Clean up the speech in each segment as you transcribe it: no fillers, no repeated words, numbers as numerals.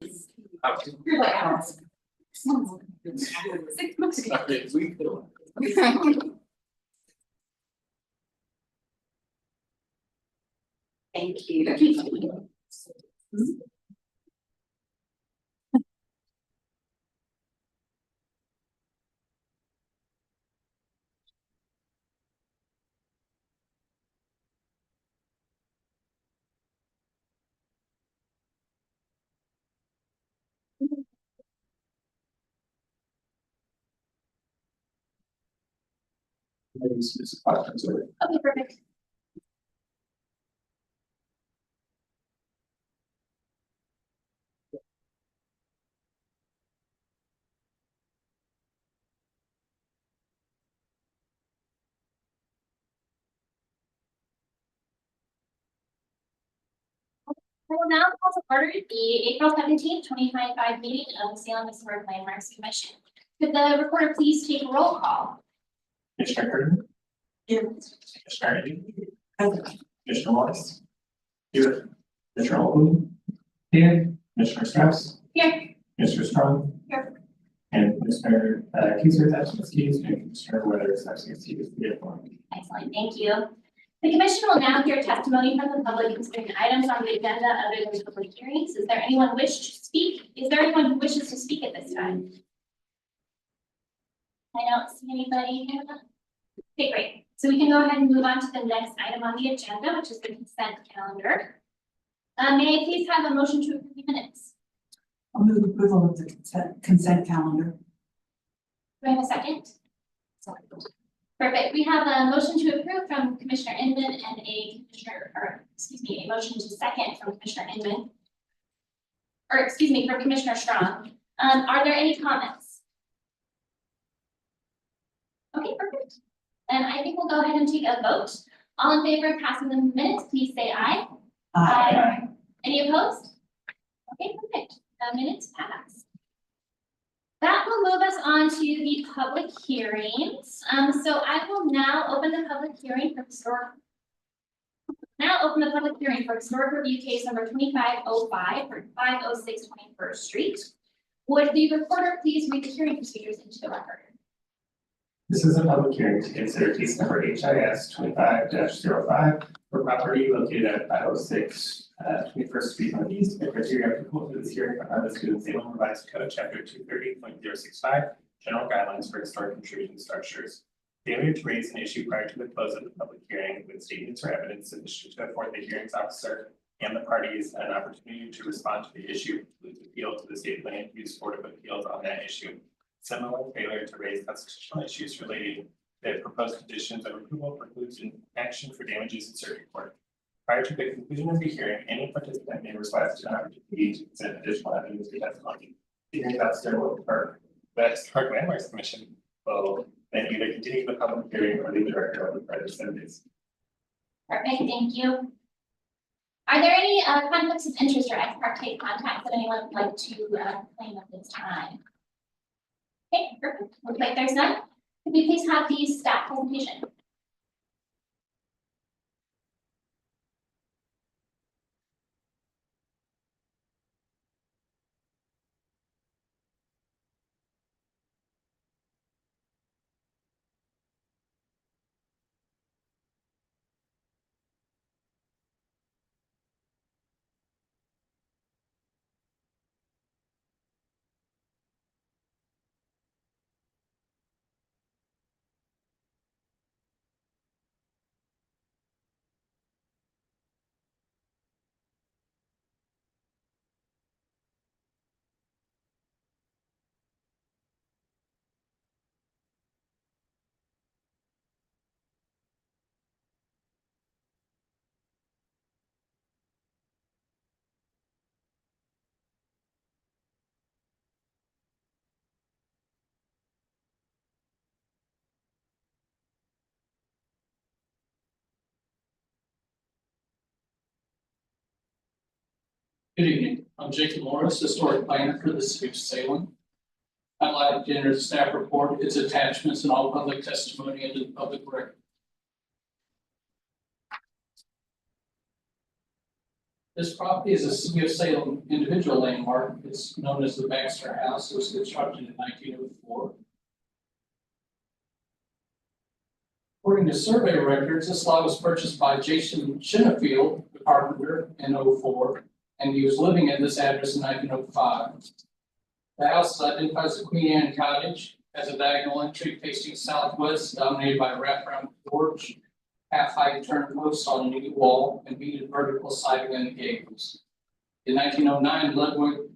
You're like, oh. 6 months ago. Thank you. Okay, perfect. I will now call to order the April 17th, 2025 meeting of the Salem Historic Landmarks Commission. Could the reporter please take a roll call? Commissioner Curtin. Here. Commissioner Kennedy. Commissioner Morris. Here. Commissioner Holden. Here. Commissioner Strauss. Here. Mr. Strong. Here. And Commissioner Keiser, that's excused, and Commissioner Weathers, that's excused. Excellent, thank you. The commission will now hear testimony from the public concerning items on the agenda other than public hearings. Is there anyone wish to speak? Is there anyone who wishes to speak at this time? I don't see anybody. Okay, great. So we can go ahead and move on to the next item on the agenda, which is the consent calendar. May I please have a motion to approve the minutes? I'll move approval of the consent calendar. Do I have a second? Perfect. We have a motion to approve from Commissioner Inman and a motion to second from Commissioner Inman. Or excuse me, from Commissioner Strong. Are there any comments? Okay, perfect. Then I think we'll go ahead and take a vote. All in favor of passing the minutes, please say aye. Aye. Any opposed? Okay, perfect. The minutes pass. That will move us on to the public hearings. So I will now open the public hearing for historic review case number 2505 for 506 21st Street. Would the reporter please read the hearing procedures into the record? This is a public hearing to consider case number HIS 25-05 for property located at 506 21st Street Northeast. The criteria applicable to this hearing are listed in Salem Revised Code, Chapter 230.065, General Guidelines for Historic Intrusion Structures. Failure to raise an issue prior to the close of the public hearing with statements or evidence sufficient to afford the hearings officer and the parties an opportunity to respond to the issue with appeal to the State Land Use Board of Appeals on that issue. Similar failure to raise constitutional issues relating to proposed conditions of approval precludes an action for damages in circuit court. Prior to the conclusion of the hearing, any participant may request an opportunity to present additional evidence to testimony. The hearing officer will refer the Historic Landmarks Commission will then either continue the public hearing or leave the record open for the 7 days. Perfect, thank you. Are there any conflicts of interest or ex parte contacts that anyone would like to claim at this time? Okay, perfect. Looks like there's none. Could we please have the staff presentation? Good evening, I'm Jacob Morris, historic planner for the city of Salem. I'd like to enter the staff report, its attachments, and all public testimony into the public record. This property is a City of Salem individual landmark. It's known as the Baxter House. It was constructed in 1904. According to survey records, this lot was purchased by Jason Shinafield, the carpenter, in 04, and he was living at this address in 1905. The house is identified as a Queen Anne cottage, has a diagonal entry facing southwest, dominated by a wraparound porch, half-height turn posts on a new wall, and beaded vertical siding and gables. In 1909, Ludwig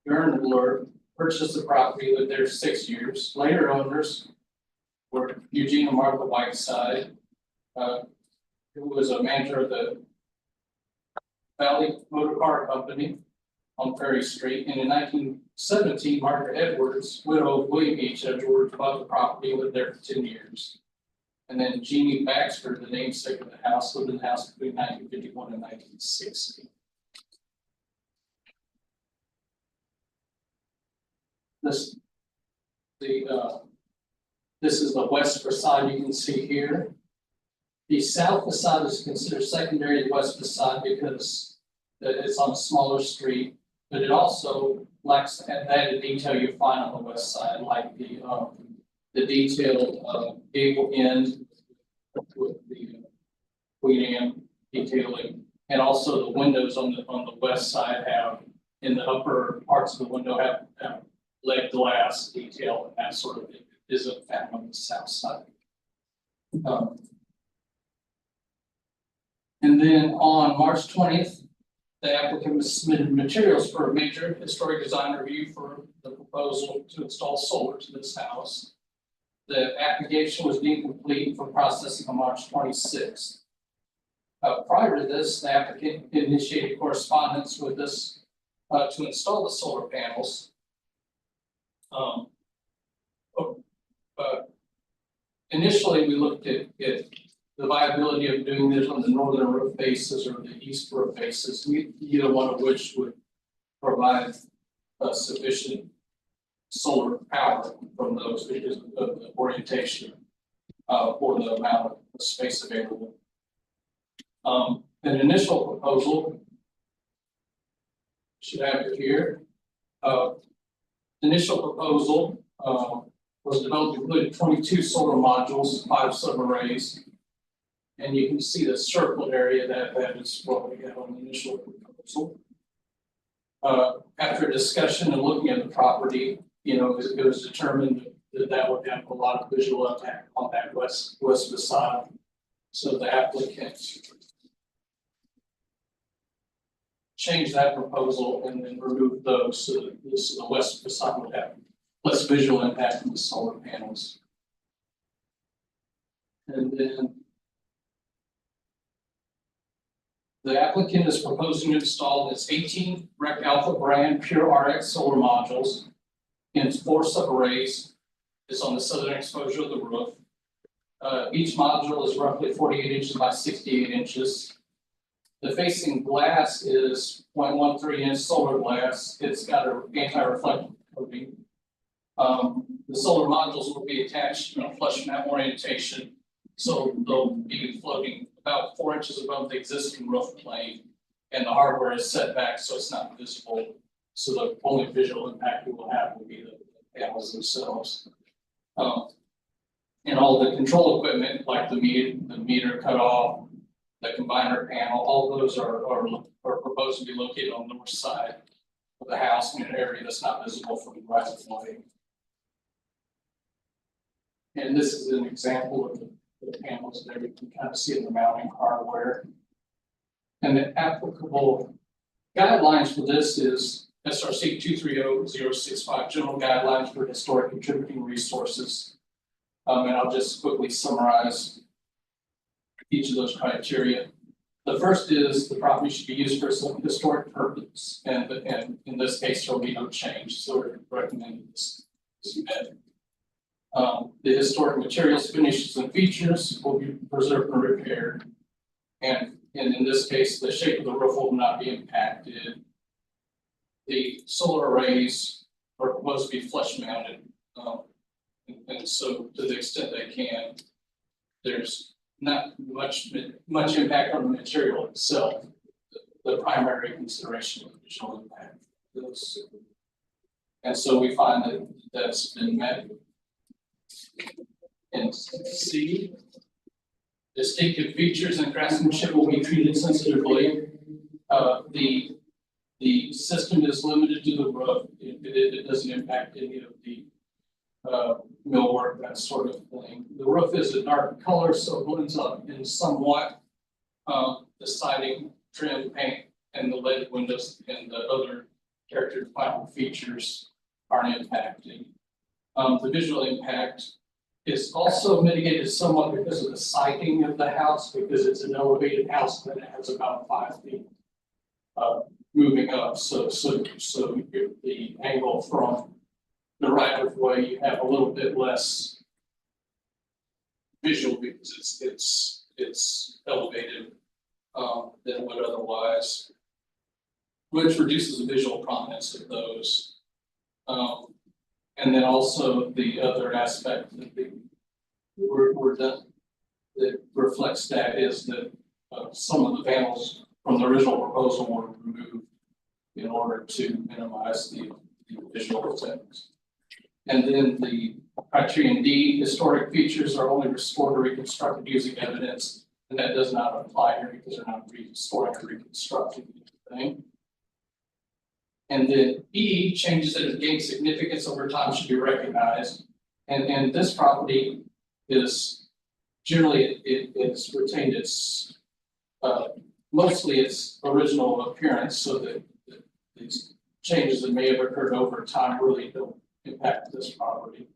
Gernler purchased the property, lived there 6 years. Later owners were Eugene and Martha Whiteside, who was a manager of the Valley Motor Car Company on Ferry Street. And in 1917, Margaret Edwards, widow of William H. Edwards, bought the property, lived there for 10 years. And then Jeannie Baxter, the namesake of the house, lived in the house between 1951 and 1960. This is the west facade you can see here. The south facade is considered secondary to the west facade because it's on a smaller street, but it also lacks that added detail you find on the west side, like the detailed gable end with the Queen Anne detailing, and also the windows on the west side have, in the upper parts of the window, have lead glass detail, and that sort of thing isn't found on the south side. And then on March 20th, the applicant submitted materials for a major historic design review for the proposal to install solar to this house. The application was deemed complete for processing on March 26th. Prior to this, the applicant initiated correspondence with us to install the solar panels. Initially, we looked at the viability of doing this on the northern roof faces or the east roof faces, either one of which would provide sufficient solar power from those because of the orientation for the amount of space available. An initial proposal, should have it here. Initial proposal was developed including 22 solar modules, 5 subarrays. And you can see the circled area that is what we have on the initial proposal. After discussion and looking at the property, it was determined that would have a lot of visual impact on that west facade. So the applicant changed that proposal and then removed those so that the west facade would have less visual impact from the solar panels. And then the applicant is proposing to install its 18 Rec Alpha brand Pure RX solar modules in 4 subarrays. It's on the southern exposure of the roof. Each module is roughly 48 inches by 68 inches. The facing glass is 0.13 inch solar glass. It's got an anti-reflective coating. The solar modules will be attached in a flush mount orientation, so they'll be floating about 4 inches above the existing roof plane, and the hardware is set back so it's not visible. So the only visual impact we will have will be the panels themselves. And all the control equipment, like the meter cutoff, the combiner panel, all those are proposed to be located on the north side of the house in an area that's not visible from the right of way. And this is an example of the panels there. You can kind of see in the mounting hardware. And the applicable guidelines for this is SRC 230065, General Guidelines for Historic Contributing Resources. And I'll just quickly summarize each of those criteria. The first is the property should be used for some historic purpose, and in this case, there will be no change, so we're recommending this met. The historic materials, finishes, and features will be preserved and repaired. And in this case, the shape of the roof will not be impacted. The solar arrays are supposed to be flush mounted. And so to the extent they can, there's not much impact on the material itself. the primary consideration of visual impact. And so we find that that's been met. And C, distinctive features and craftsmanship will be treated sensitively. The system is limited to the roof. It doesn't impact any of the millwork, that sort of thing. The roof is a dark color, so it blends up in somewhat. The siding, trim, paint, and the leaded windows and the other character defining features aren't impacted. The visual impact is also mitigated somewhat because of the siding of the house, because it's an elevated house that has about 5 feet moving up. So the angle from the right of way, you have a little bit less visual because it's elevated than would otherwise, which reduces the visual prominence of those. And then also the other aspect that we're done that reflects that is that some of the panels from the original proposal were removed in order to minimize the visual effects. And then the criterion D, historic features are only restored or reconstructed using evidence, and that does not apply here because they're not restoring or reconstructing anything. And then E, changes that have gained significance over time should be recognized. And this property is generally, it's retained its, mostly its original appearance, so that these changes that may have occurred over time really don't impact this property.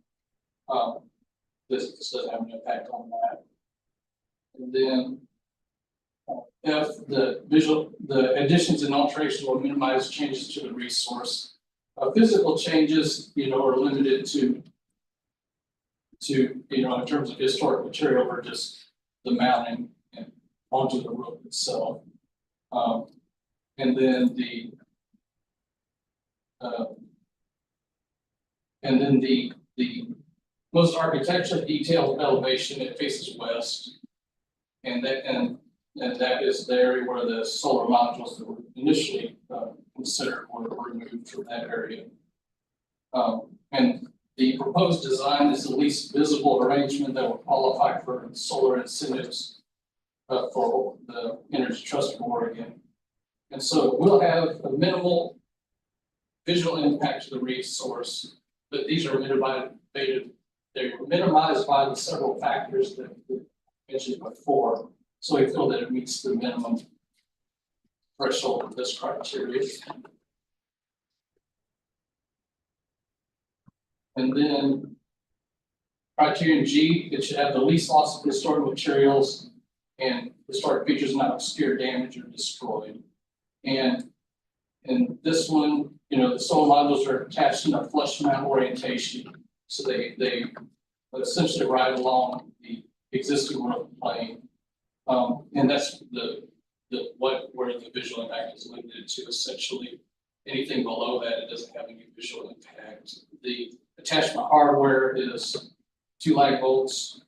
This doesn't have an impact on that. And then F, the additions and alterations will minimize changes to the resource. Physical changes, are limited to, in terms of historic material or just the mounting and onto the roof itself. And then the most architecturally detailed elevation, it faces west. And that is the area where the solar modules that were initially considered were removed from that area. And the proposed design is the least visible arrangement that will qualify for solar incentives for the Energy Trust of Oregon. And so we'll have a minimal visual impact to the resource, but these are minimized by the several factors that I mentioned before. So we feel that it meets the minimum threshold of this criteria. And then criterion G, it should have the least loss of historic materials and historic features not obscure, damaged, or destroyed. And in this one, the solar modules are attached in a flush mount orientation. So they essentially ride along the existing roof plane. And that's where the visual impact is limited to. Essentially, anything below that, it doesn't have any visual impact. The attachment hardware is 2 lag bolts,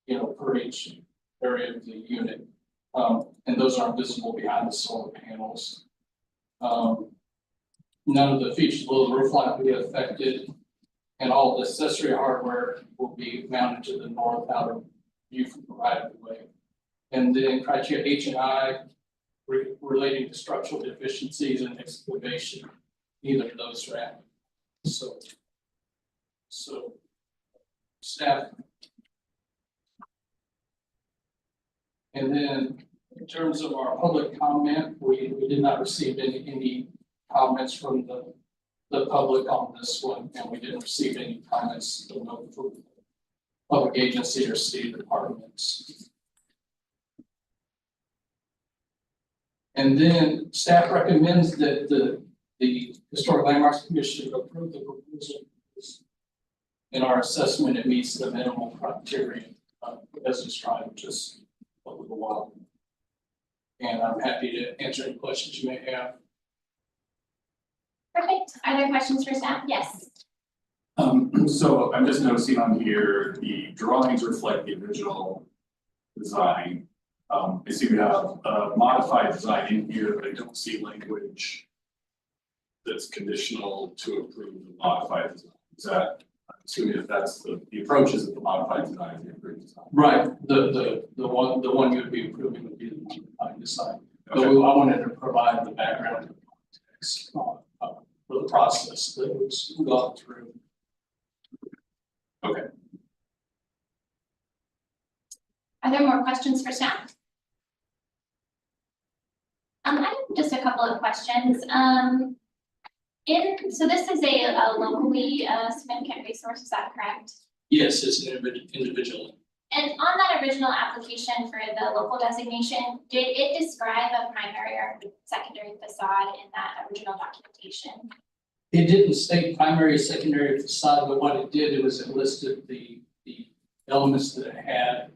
per each area of the unit. And those aren't visible behind the solar panels. None of the features below the roof line will be affected, and all the accessory hardware will be mounted to the north outer view from the right of the way. And then criteria H and I relating to structural deficiencies and excavation, neither of those are happening. So staff. And then in terms of our public comment, we did not receive any comments from the public on this one, and we didn't receive any comments from public agency or city departments. And then staff recommends that the Historic Landmarks Commission approve the proposal. In our assessment, it meets the minimum criteria as described just a little while. And I'm happy to answer any questions you may have. Perfect. Are there questions for staff? Yes. So I'm just noticing on here, the drawings reflect the original design. I see we have a modified design in here, but I don't see language that's conditional to approve the modified design. Is that, I'm assuming if that's the approach is that the modified design is the approved design. Right, the one you'd be approving would be the modified design. But Okay. I wanted to provide the background and context for the process that was gone through. Okay. Are there more questions for staff? I have just a couple of questions. So this is a locally significant resource, is that correct? Yes, it's an individual. And on that original application for the local designation, did it describe a primary or secondary facade in that original documentation? It didn't state primary, secondary facade, but what it did, it listed the elements that it had.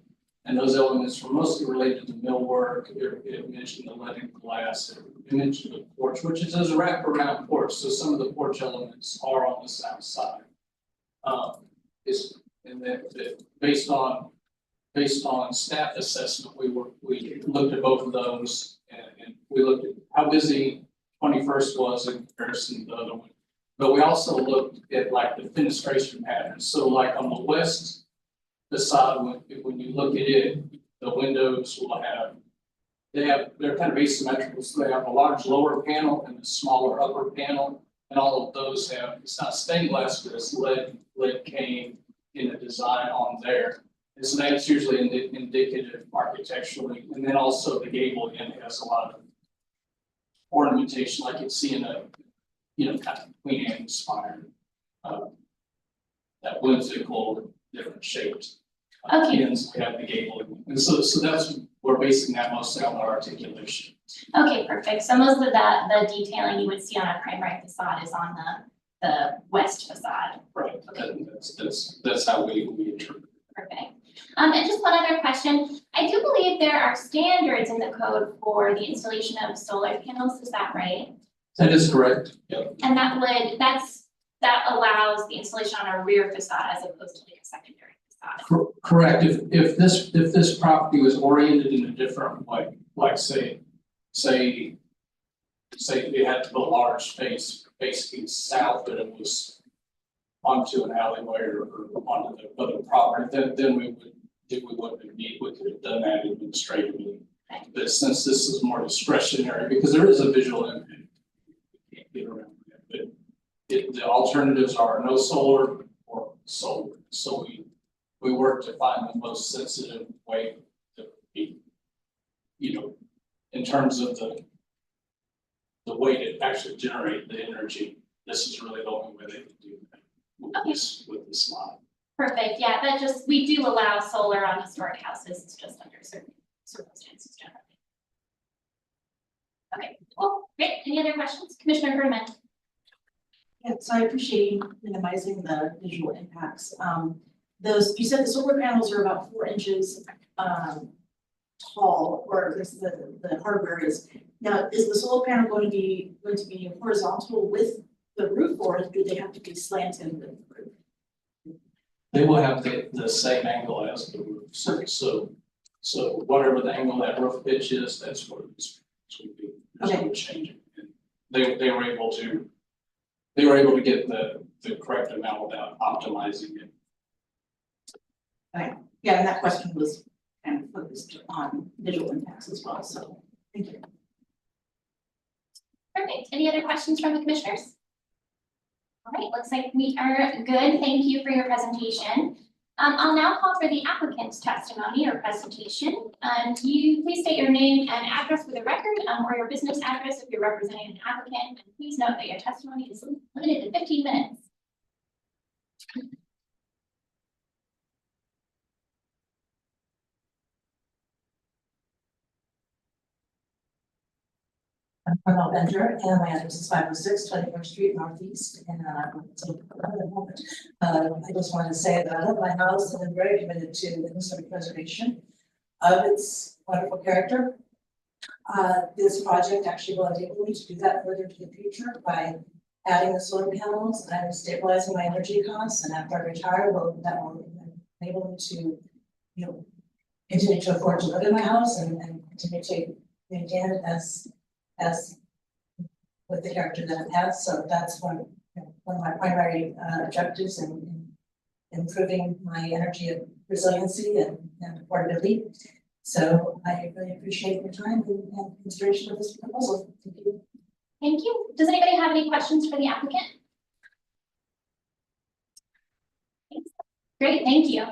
And those elements were mostly related to millwork. It mentioned the leaded glass, it mentioned the porch, which is a wraparound porch, so some of the porch elements are on the south side. Based on staff assessment, we looked at both of those and we looked at how busy 21st was in comparison to the other one. But we also looked at like the fenestration patterns. So like on the west facade, when you look at it, the windows will have, they're kind of asymmetrical. So they have a large lower panel and a smaller upper panel. And all of those have, it's not stained glass, but it's lead cane in the design on there. And so that's usually indicative architecturally. And then also the gable end has a lot of ornamentation, like you'd see in a, kind of Queen Anne inspired, that whimsical, different shapes. Okay. Ends have the gable. And so that's, we're basing that mostly on our articulation. Okay, perfect. So most of that, the detailing you would see on a primary facade is on the west facade. Right. Okay. That's how we interpret. Perfect. And just one other question. I do believe there are standards in the code for the installation of solar panels. Is that right? That is correct. Yep. And that allows the installation on a rear facade as opposed to like a secondary facade. Correct. If this property was oriented in a different way, like say they had to put a large space facing south, but it was onto an alleyway or onto the other property, then we wouldn't need, we could have done that administratively. Okay. But since this is more discretionary, because there is a visual impact, we can't get around that. But the alternatives are no solar or solar. So we work to find the most sensitive way to be, in terms of the way to actually generate the energy. This is really the only way they can do that with this lot. Perfect. Yeah, we do allow solar on historic houses. It's just under certain circumstances generally. Okay, cool. Great. Any other questions? Commissioner Herman? Yeah, so I appreciate minimizing the visual impacts. You said the solar panels are about 4 inches tall, or at least the hardware is. Now, is the solar panel going to be horizontal with the roof, or do they have to be slanted with the roof? They will have the same angle as the roof. So whatever the angle that roof pitch is, that's what it's would be. There's no change. They were able to get the correct amount without optimizing it. Right. Yeah, and that question was kind of focused on visual impacts as well, so thank you. Perfect. Any other questions from the commissioners? All right, looks like we are good. Thank you for your presentation. I'll now call for the applicant's testimony or presentation. Do you please state your name and address for the record, or your business address if you're representing an applicant, and please note that your testimony is limited to 15 minutes. I'm Carmel Bender, and my address is 506 24th Street Northeast, and I just wanted to say that I love my house and I'm very committed to the historic preservation of its wonderful character. This project actually will enable me to do that further into the future by adding the solar panels and stabilizing my energy costs, and after I retire, that will enable me to, continue to afford to live in my house and continue to maintain it as with the character that it has, so that's one of my primary objectives in improving my energy and resiliency and affordability. So I really appreciate your time and consideration of this proposal. Thank you. Thank you. Does anybody have any questions for the applicant? Great, thank you.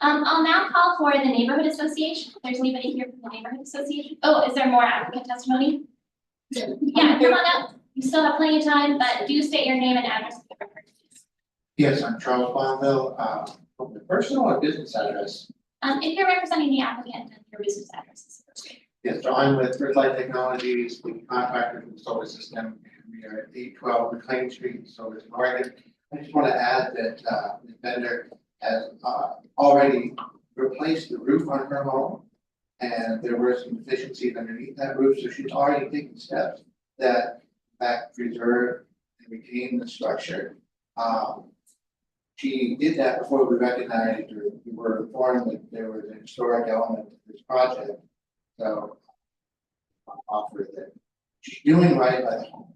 I'll now call for the neighborhood association. If there's anybody here from the neighborhood association. Oh, is there more applicant testimony? Yeah, come on up. You still have plenty of time, but do state your name and address for the record, please. Yes, I'm Charles Bonville, from the personal or business address. If you're representing the applicant, then your business address is first. Yes, so I'm with Red Light Technologies, the contractor for the solar system, and we are at 812 McLean Street, Silverton, Oregon. I just want to add that the vendor has already replaced the roof on her home, and there were some deficiencies underneath that roof, so she's already taken steps that in fact preserve and retain the structure. She did that before we recognized her. We were informed that there was an historic element to this project. So I'll offer that she's doing right by the home.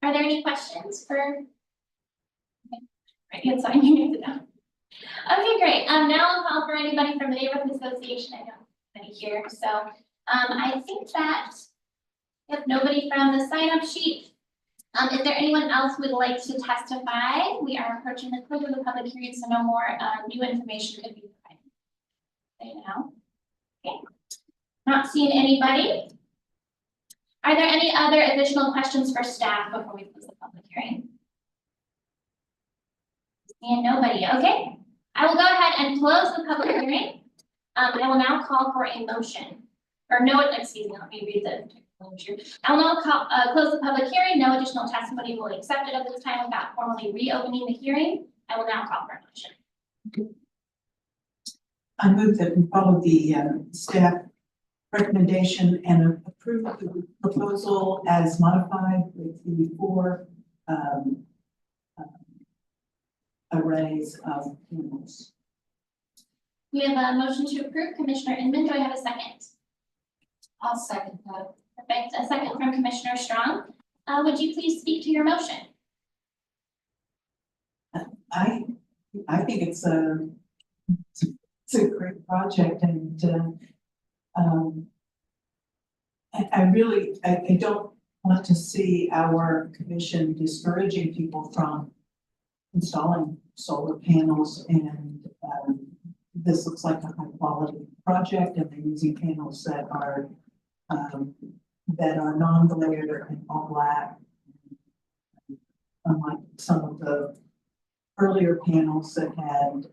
Are there any questions for? Okay. Right, you can sign your name down. Okay, great. Now I'll call for anybody from the neighborhood association. I don't have any here, so I think that if nobody from the sign up sheet. Is there anyone else who would like to testify? We are approaching the close of the public hearing, so no more new information could be provided. Say now. Okay. Not seeing anybody. Are there any other additional questions for staff before we close the public hearing? And nobody. Okay. I will go ahead and close the public hearing. I will now call for a motion. Or no, excuse me, let me read the. I will now close the public hearing. No additional testimony will be accepted at this time without formally reopening the hearing. I will now call for a motion. I move that we follow the staff recommendation and approve the proposal as modified with the 4 arrays of panels. We have a motion to approve. Commissioner Inman, do I have a second? I'll second that. Perfect. A second from Commissioner Strong. Would you please speak to your motion? I think it's a great project, and I don't want to see our commission discouraging people from installing solar panels, and this looks like a high quality project, and they're using panels that are non-glare and all black, unlike some of the earlier panels that had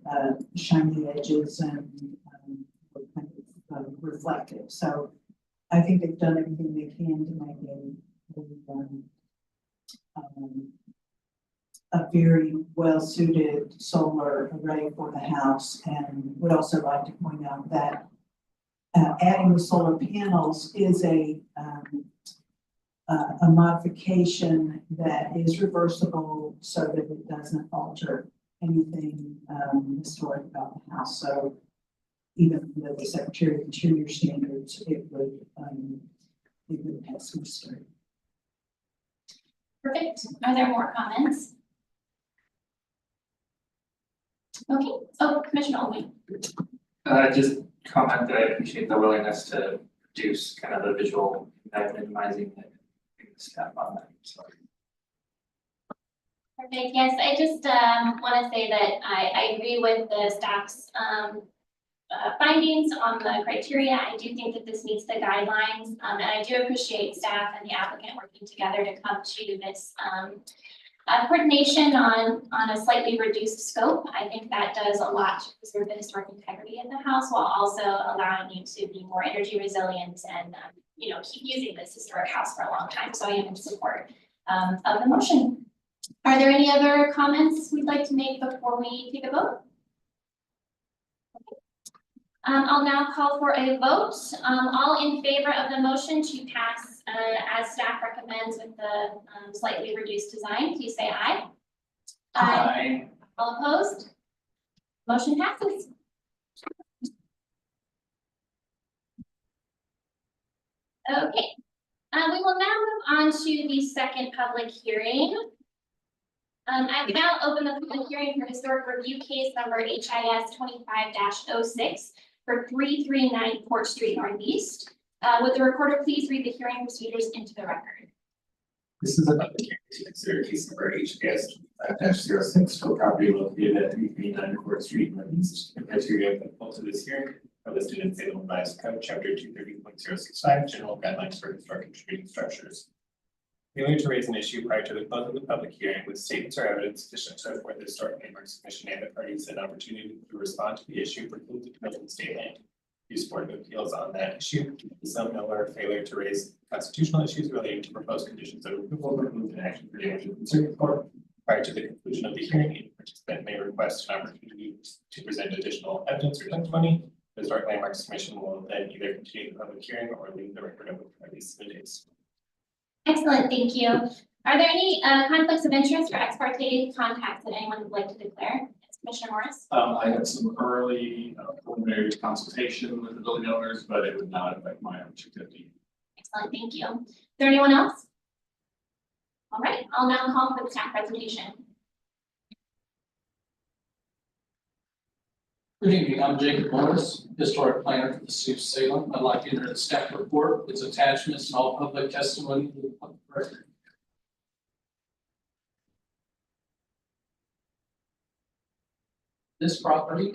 shiny edges and were kind of reflective. So I think they've done everything they can to make a very well-suited solar array for the house, and would also like to point out that adding the solar panels is a modification that is reversible so that it doesn't alter anything historic about the house. So even with the Secretary of Interior standards, it would pass muster. Perfect. Are there more comments? Okay. Oh, Commissioner Olney. Just comment that I appreciate the willingness to produce kind of a visual that minimizing the staff on that, so. Perfect. Yes, I just want to say that I agree with the staff's findings on the criteria. I do think that this meets the guidelines, and I do appreciate staff and the applicant working together to come to this coordination on a slightly reduced scope. I think that does a lot to preserve the historic integrity of the house while also allowing you to be more energy resilient and keep using this historic house for a long time. So I am in support of the motion. Are there any other comments we'd like to make before we take a vote? I'll now call for a vote. All in favor of the motion to pass as staff recommends with the slightly reduced design, please say aye. Aye. All opposed? Motion passes. Okay, we will now move on to the second public hearing. I now open the public hearing for historic review case number HIS 25-06 for 339 Port Street Northeast. Would the recorder please read the hearing procedures into the record? This is a public hearing to consider case number HKS 25-06 for property located at 339 Court Street Northeast. The criteria applicable to this hearing are listed in Salem Revised Code, Chapter 230.065, General Guidelines for Historic Contributing Structures. Failure to raise an issue prior to the close of the public hearing with statements or evidence sufficient to support the Historic Landmarks Commission and the parties an opportunity to respond to the issue precludes the commission state land use Board of Appeals on that issue. Some or failure to raise constitutional issues relating to proposed conditions of approval or remove an action for damage to the circuit court. Prior to the conclusion of the hearing, each participant may request an opportunity to present additional evidence or testimony. The Historic Landmarks Commission will then either continue the public hearing or leave the record open for at least 7 days. Excellent, thank you. Are there any conflicts of interest or ex parte contacts that anyone would like to declare? Yes, Commissioner Morris? I had some early preliminary consultation with the building owners, but it would not affect my activity. Excellent, thank you. Is there anyone else? All right, I'll now call for the staff presentation. Good evening, I'm Jacob Morris, historic planner for the city of Salem. I'd like to enter the staff report, its attachments, and all public testimony to the public record. This property,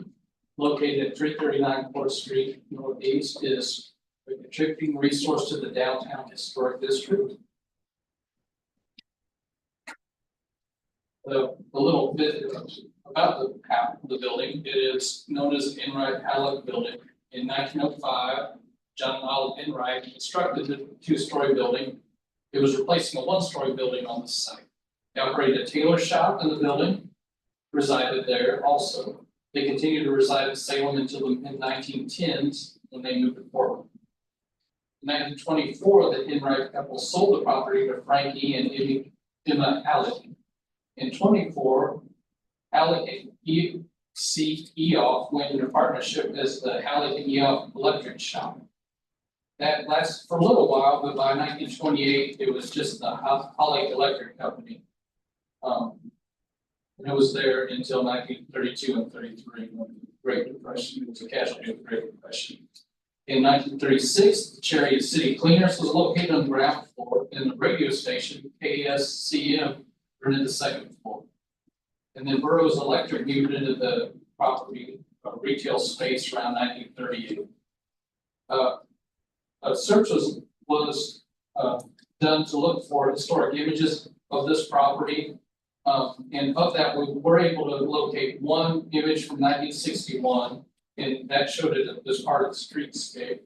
located at 339 Court Street Northeast, is a contributing resource to the downtown historic district. A little bit about the building. It is known as the Enright Halleck Building. In 1905, John Olive Enright constructed the 2-story building. It was replacing a 1-story building on the site. They operated a tailor shop in the building, resided there also. They continued to reside in Salem until the mid-1910s when they moved to Portland. In 1924, the Enright couple sold the property to Frank E. and Emma Halleck. In 24, Halleck and E.C. Eoff went into partnership as the Halleck and Eoff Electric Shop. That lasted for a little while, but by 1928, it was just the Halleck Electric Company. And it was there until 1932 and 33, when the Great Depression was a casualty of the Great Depression. In 1936, the Cherry City Cleaners was located on the ground floor, and the radio station, KSCM, rented the second floor. And then Burroughs Electric moved into the property retail space around 1938. A search was done to look for historic images of this property. And of that, we were able to locate one image from 1961, and that showed it as part of the streetscape.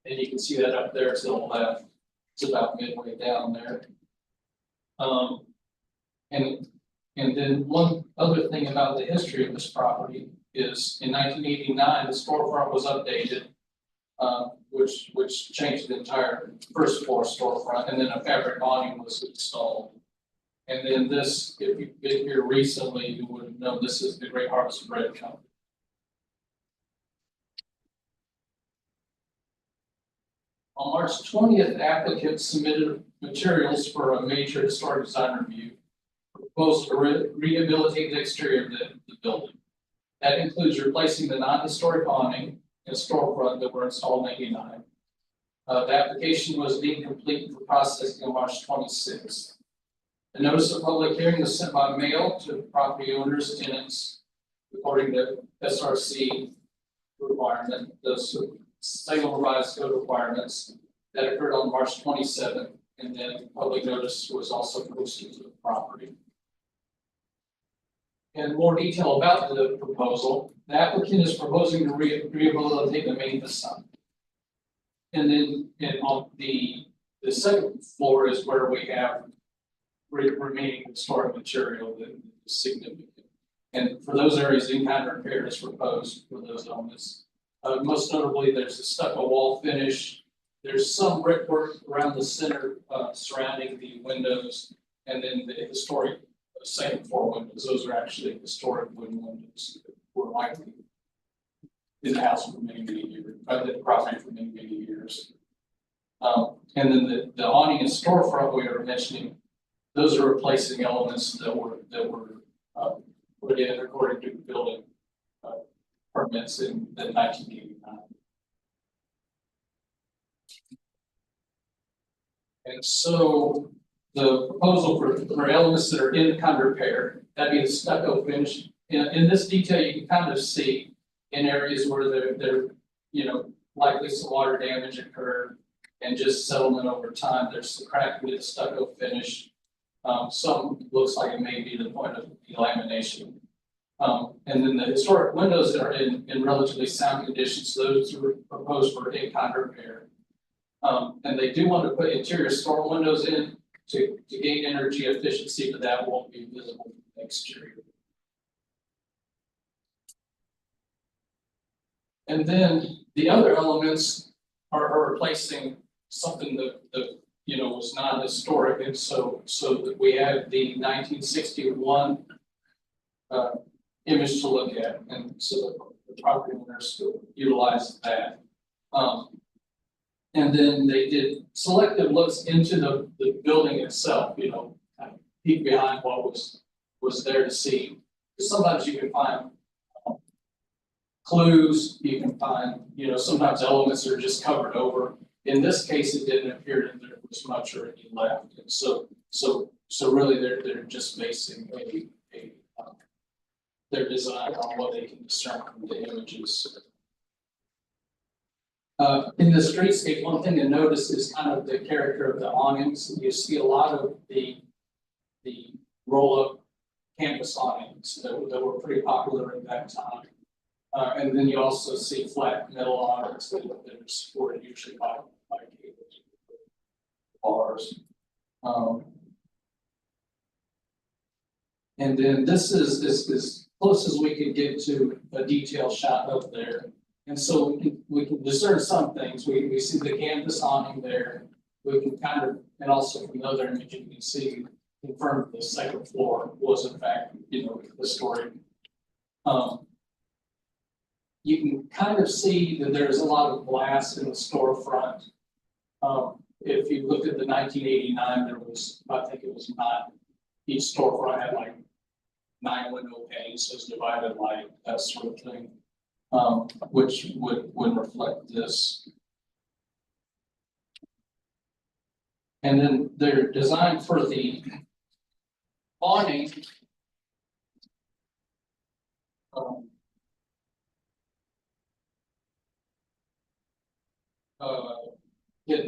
And you can see that up there to the left. It's about midway down there. And then one other thing about the history of this property is in 1989, the storefront was updated, which changed the entire first floor storefront, and then a fabric awning was installed. And then this, if you've been here recently, you would have known this is the Great Harvest Bread Company. On March 20th, applicants submitted materials for a major historic design review. Proposed to rehabilitate the exterior of the building. That includes replacing the non-historic awning and storefront that were installed in '89. The application was deemed complete for processing on March 26th. The notice of public hearing was sent by mail to property owners, tenants, according to SRC requirement, those Salem Revised Code requirements that occurred on March 27th, and then public notice was also posted to the property. And more detail about the proposal, the applicant is proposing to rehabilitate the main facade. And then on the second floor is where we have remaining historic material that is significant. And for those areas, in-kind repair is proposed for those elements. Most notably, there's a stucco wall finish. There's some brickwork around the center surrounding the windows, and then the historic second floor windows. Those are actually historic wooden windows that were likely in the house for many, many years, the property for many, many years. And then the awning and storefront we were mentioning, those are replacing elements that were put in according to building permits in 1989. And so the proposal for elements that are in kind of repair, that'd be the stucco finish. In this detail, you can kind of see in areas where there, likely some water damage occurred and just settlement over time. There's some crack with the stucco finish. Some looks like it may be the point of delamination. And then the historic windows that are in relatively sound conditions, those are proposed for in-kind repair. And they do want to put interior storm windows in to gain energy efficiency, but that won't be visible from the exterior. And then the other elements are replacing something that was not historic, and so that we have the 1961 image to look at, and so the property owners utilize that. And then they did selective looks into the building itself, kind of peek behind what was there to see. Sometimes you can find clues, you can find, sometimes elements are just covered over. In this case, it didn't appear that there was much already left. And so really they're just basing their design on what they can discern from the images. In the streetscape, one thing to notice is kind of the character of the awnings. You see a lot of the roll-up canvas awnings that were pretty popular at that time. And then you also see flat metal awnings that are supported usually by cables, bars. And then this is as close as we could get to a detailed shot of there. And so we can discern some things. We see the canvas awning there. We can kind of, and also from the other image, you can see confirm the second floor was in fact, historic. You can kind of see that there's a lot of glass in the storefront. If you looked at the 1989, there was, I think it was not, each storefront had like 9 window panes, so it's divided light, that sort of thing, which would reflect this. And then they're designed for the awning.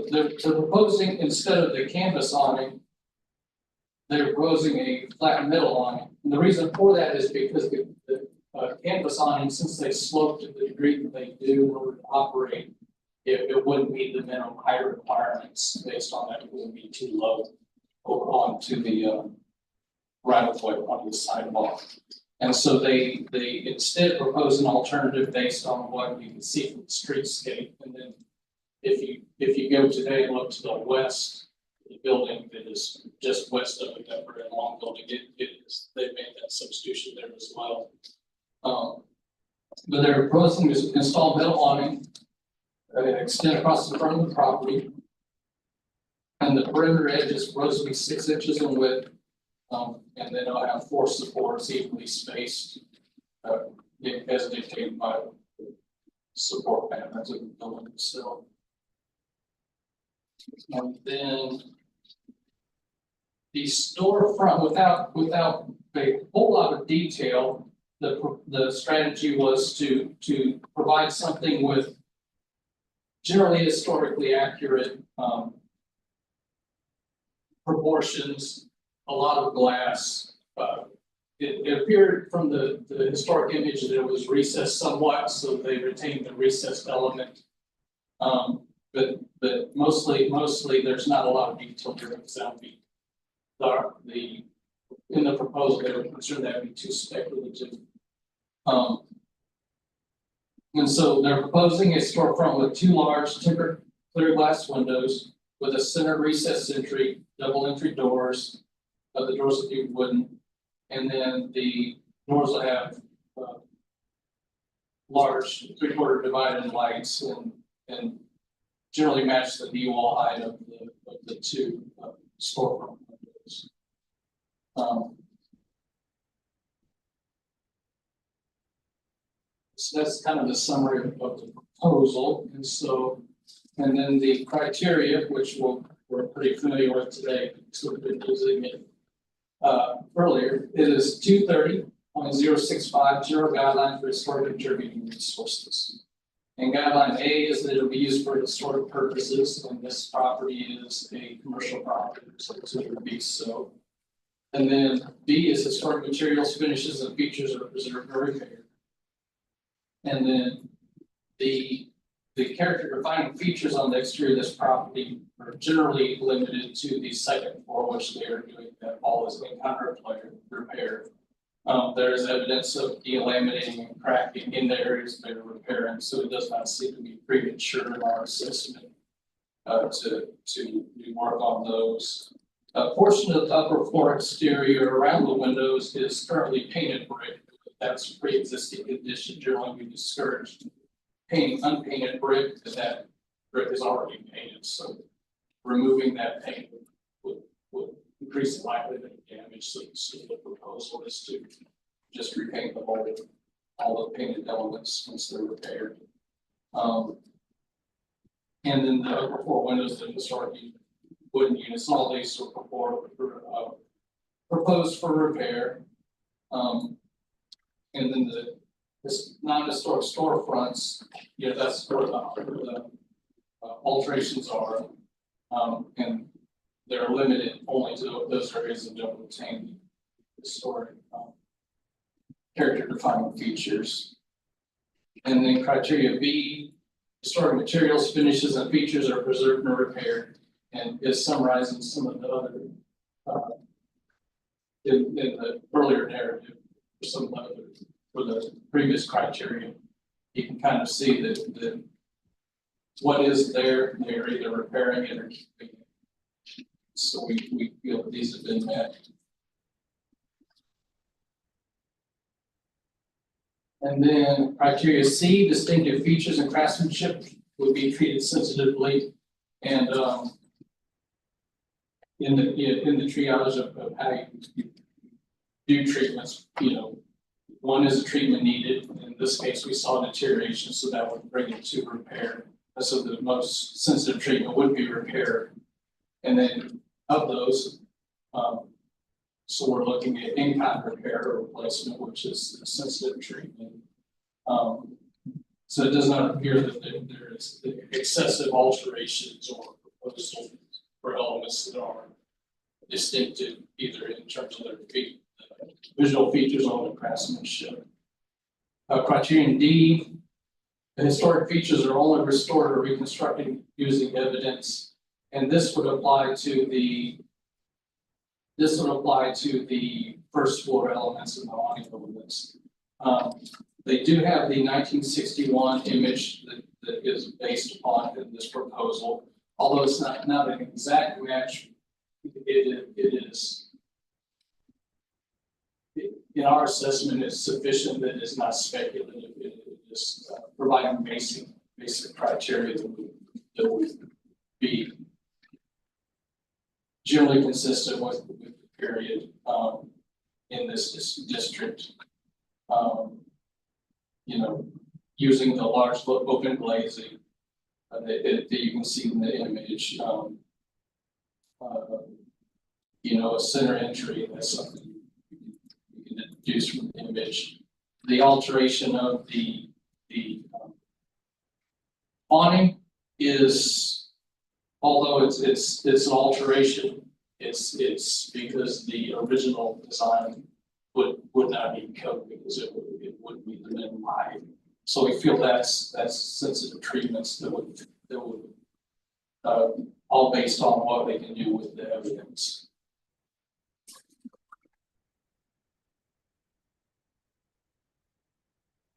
They're proposing, instead of the canvas awning, they're proposing a flat metal awning. And the reason for that is because the canvas awning, since they slope to the degree that they do in order to operate, it wouldn't meet the minimum height requirements based on that. It wouldn't be too low over onto the right of way on the sidewalk. And so they instead propose an alternative based on what you can see from the streetscape. And then if you go today and look to the west, the building that is just west of it, that very long building, they've made that substitution there as well. But they're proposing to install metal awning, extend across the front of the property, and the perimeter edge is supposed to be 6 inches in width, and then it'll have 4 supports evenly spaced, as dictated by the support patterns of the building itself. And then the storefront, without a whole lot of detail, the strategy was to provide something with generally historically accurate proportions, a lot of glass. It appeared from the historic image that it was recessed somewhat, so they retained the recessed element. But mostly there's not a lot of detail here because that would be in the proposal they were concerned that would be too speculative. And so they're proposing a storefront with 2 large tempered clear glass windows with a center recessed entry, double entry doors. The doors will be wooden, and then the doors will have large 3/4 divided lights and generally match the knee wall height of the two storefront windows. So that's kind of the summary of the proposal, and then the criteria, which we're pretty familiar with today, so we've been using it earlier. It is 230.0650 guideline for historic contributing resources. And guideline A is that it will be used for historic purposes, and this property is a commercial property, so it would be so. And then B is historic materials, finishes, and features are preserved or repaired. And then the character defining features on the exterior of this property are generally limited to the second floor, which they are doing that all is in-kind repair. There is evidence of delaminating and cracking in the areas they're repairing, so it does not seem to be premature in our assessment to do work on those. A portion of the upper floor exterior around the windows is currently painted brick. That's pre-existing condition. Generally, we discourage painting unpainted brick, because that brick is already painted, so removing that paint would increase the likelihood of damage. So the proposal is to just repaint the whole, all the painted elements once they're repaired. And then the upper floor windows, the historic wooden units, all these were proposed for repair. And then this non-historic storefronts, yeah, that's where the alterations are. And they're limited only to those areas that don't retain historic character defining features. And then criteria B, historic materials, finishes, and features are preserved and repaired, and is summarizing some of the other in the earlier narrative, some of the other for the previous criteria. You can kind of see that what is there, they're either repairing it or keeping it. So we feel that these have been met. And then criteria C, distinctive features and craftsmanship would be treated sensitively, and in the triage of how you do treatments, one is a treatment needed. In this case, we saw deterioration, so that would bring it to repair. So the most sensitive treatment would be repair. And then of those, so we're looking at in-kind repair or replacement, which is a sensitive treatment. So it does not appear that there is excessive alterations or proposals for elements that are distinctive, either in terms of their visual features or the craftsmanship. Criterion D, the historic features are only restored or reconstructed using evidence, and this would apply to the first floor elements and the awning elements. They do have the 1961 image that is based upon this proposal, although it's not an exact match. It is. In our assessment, it's sufficient that it's not speculative. It is providing basic criteria that would be generally consistent with the period in this district. Using the large open glazing that you can see in the image. A center entry, that's something you can deduce from the image. The alteration of the awning is, although it's an alteration, it's because the original design would not be covered because it wouldn't be the minimum height. So we feel that's sensitive treatments that would all based on what they can do with the evidence.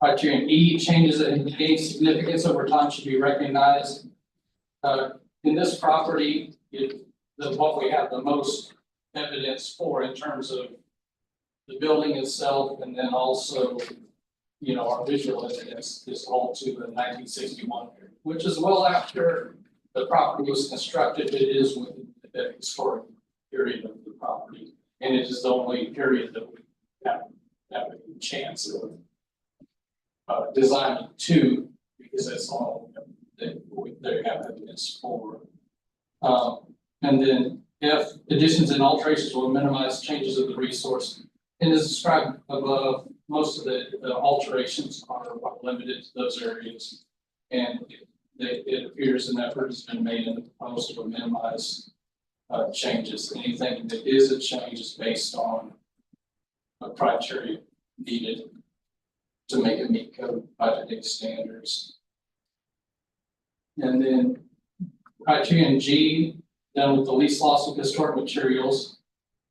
Criterion E, changes that gain significance over time should be recognized. In this property, what we have the most evidence for in terms of the building itself, and then also, our visual evidence is all to the 1961 period, which is well after the property was constructed, it is within the historic period of the property. And it is the only period that we have a chance of designing to, because that's all that they have evidence for. And then if additions and alterations will minimize changes of the resource, and as described above, most of the alterations are limited to those areas. And it appears an effort has been made in the proposal to minimize changes. Anything that is a change is based on a criteria needed to make it meet code budgeting standards. And then criterion G, done with the least loss of historic materials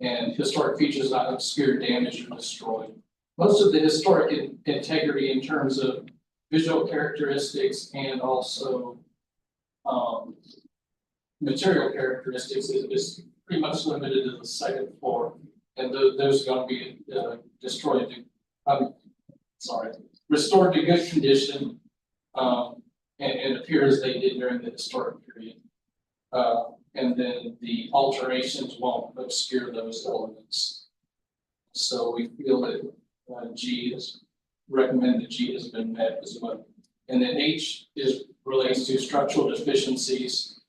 and historic features not obscured, damaged, or destroyed. Most of the historic integrity in terms of visual characteristics and also material characteristics is pretty much limited to the second floor. And those are going to be destroyed to, restored to good condition and appear as they did during the historic period. And then the alterations won't obscure those elements. So we feel that G is recommended, G has been met as well. And then H relates to structural deficiencies,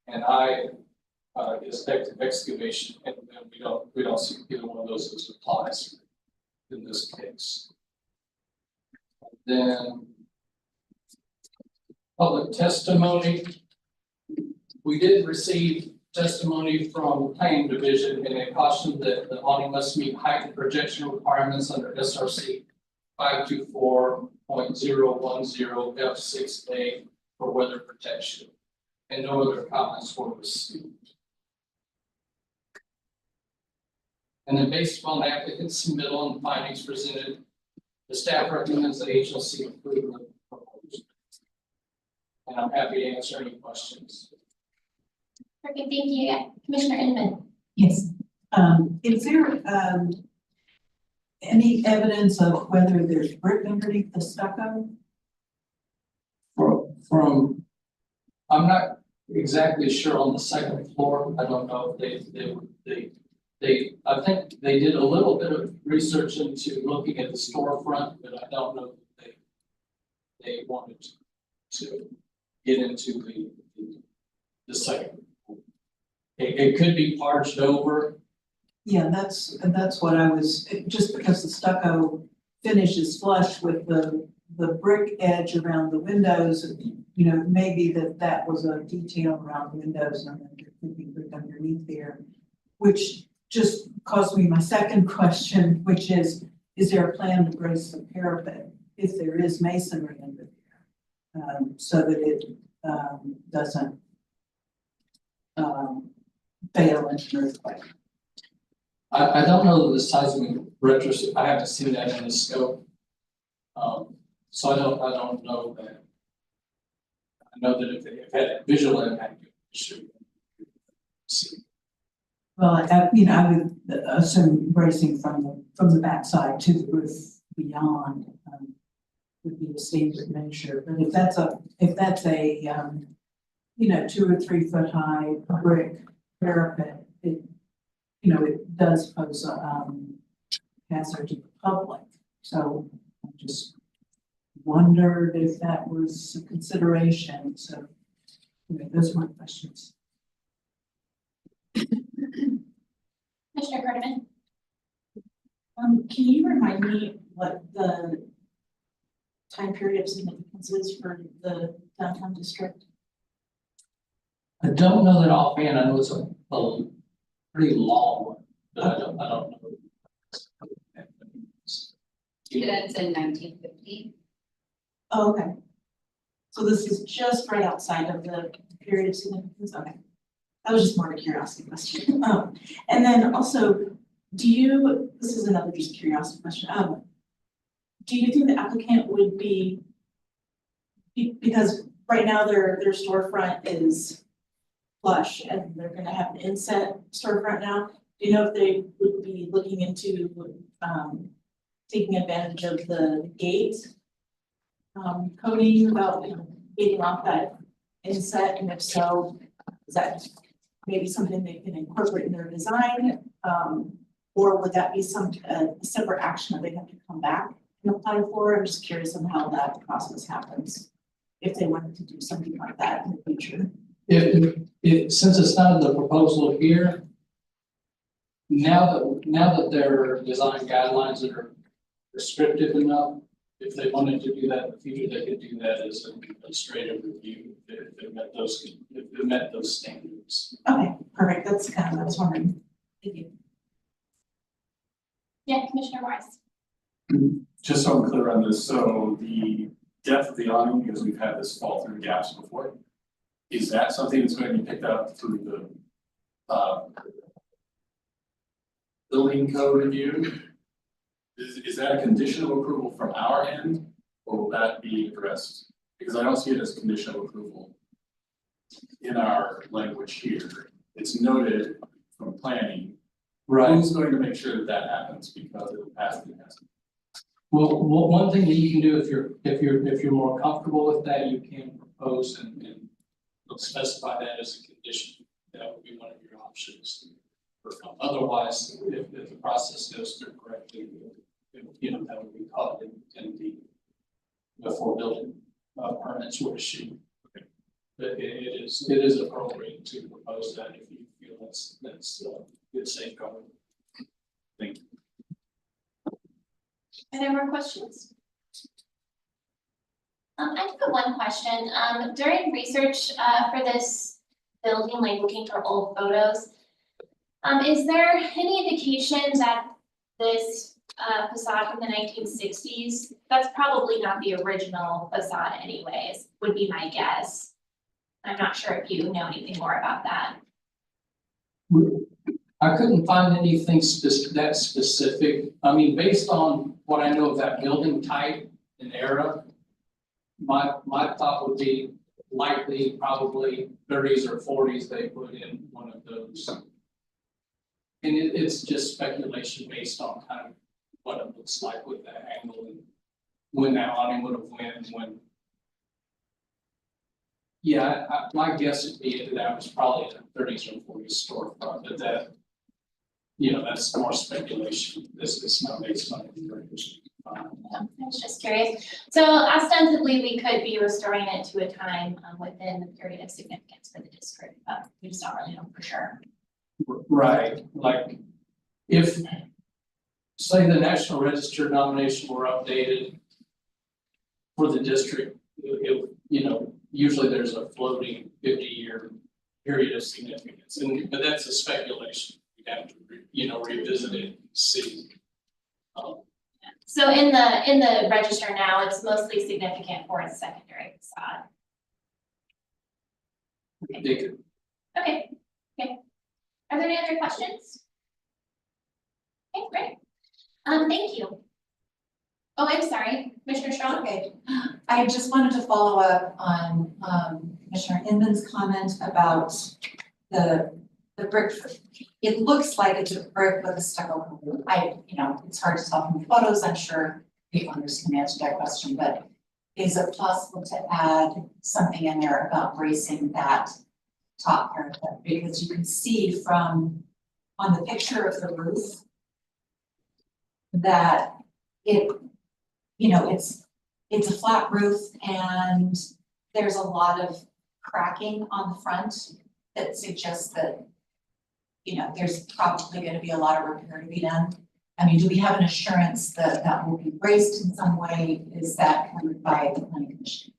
and I is active excavation, and we don't see either one of those as applies in this case. Then public testimony. We did receive testimony from the planning division, and they cautioned that the awning must meet height and projection requirements under SRC 524.010 F6A for weather protection, and no other comments were received. And then based upon the applicant's submittal and findings presented, the staff recommends the agency approve the proposal. And I'm happy to answer any questions. Perfect, thank you. Commissioner Inman. Yes. Is there, any evidence of whether there's brick underneath the stucco? From, I'm not exactly sure on the second floor. I don't know if I think they did a little bit of research into looking at the storefront, but I don't know that they wanted to get into the second. It could be arched over. Yeah, that's what I was, just because the stucco finish is flush with the brick edge around the windows, you know, maybe that was a detail around the windows and then there could be brick underneath there, which just caused me my second question, which is there a plan to brace the parapet if there is masonry under there, so that it doesn't fail in an earthquake? I don't know the seismic retrocession. I haven't seen that in the scope. So I don't know that. I know that if it had a visual impact, it should see. Well, I would assume bracing from the backside to the roof beyond would be a standard measure. But if that's a 2 or 3 foot high brick parapet, it does pose a hazard to the public. So I just wondered if that was a consideration. So those are my questions. Commissioner Cartman. Can you remind me what the time period of significance is for the downtown district? I don't know that offhand. I know it's a pretty long one, but I don't know. That's in 1950. Oh, okay. So this is just right outside of the period of significance? Okay. That was just more of a curiosity question. And then also, this is another just curiosity question. Do you think the applicant would be, because right now their storefront is flush and they're gonna have an inset storefront now. Do you know if they would be looking into taking advantage of the gate coating about gating off that inset, and if so, is that maybe something they can incorporate in their design? Or would that be a separate action that they have to come back and apply for? I'm just curious on how that process happens, if they wanted to do something like that in the future. Since it's not in the proposal here, now that there are design guidelines that are restrictive enough, if they wanted to do that in the future, they could do that as an administrative review if they met those standards. Okay, perfect, that's kind of what I was wondering. Thank you. Yeah, Commissioner Morris. Just so I'm clear on this, so the depth of the awning, because we've had this fall through gaps before, is that something that's going to be picked up through the building code review? Is that a conditional approval from our end, or will that be addressed? Because I don't see it as conditional approval in our language here. It's noted from planning. Who's going to make sure that that happens because it'll pass the test? Well, one thing that you can do if you're more comfortable with that, you can propose and specify that as a condition. That would be one of your options. Otherwise, if the process goes through correctly, that would be caught in the before building permits were issued. Okay. But it is appropriate to propose that if you feel that's good safeguard. Thank you. Any more questions? I just have one question. During research for this building, like looking for old photos, is there any indication that this facade from the 1960s, that's probably not the original facade anyways, would be my guess. I'm not sure if you know anything more about that. I couldn't find anything that specific. I mean, based on what I know of that building type and era, my thought would be likely probably 30s or 40s they put in one of those. And it's just speculation based on kind of what it looks like with that angle and when that awning would have went and when. Yeah, my guess would be that was probably a 30s or 40s storefront, but that, that's more speculation. This is not based on information. I was just curious. So ostensibly, we could be restoring it to a time within the period of significance for the district, but we just don't really know for sure. Right, like if, say the National Register nomination were updated for the district, usually there's a floating 50-year period of significance, but that's a speculation. We have to, revisit it and see. So in the register now, it's mostly significant for its secondary facade. Okay. Okay. Are there any other questions? Okay, great. Thank you. Oh, I'm sorry, Commissioner Strong. Okay, I just wanted to follow up on Commissioner Inman's comment about the brick. It looks like it's a brick with a stucco roof. It's hard to tell from the photos. I'm sure people can answer that question, but is it possible to add something in there about bracing that top parapet? Because you can see on the picture of the roof that it's a flat roof and there's a lot of cracking on the front that suggests that, there's probably going to be a lot of repair to be done. I mean, do we have an assurance that that will be braced in some way? Is that covered by the planning commission?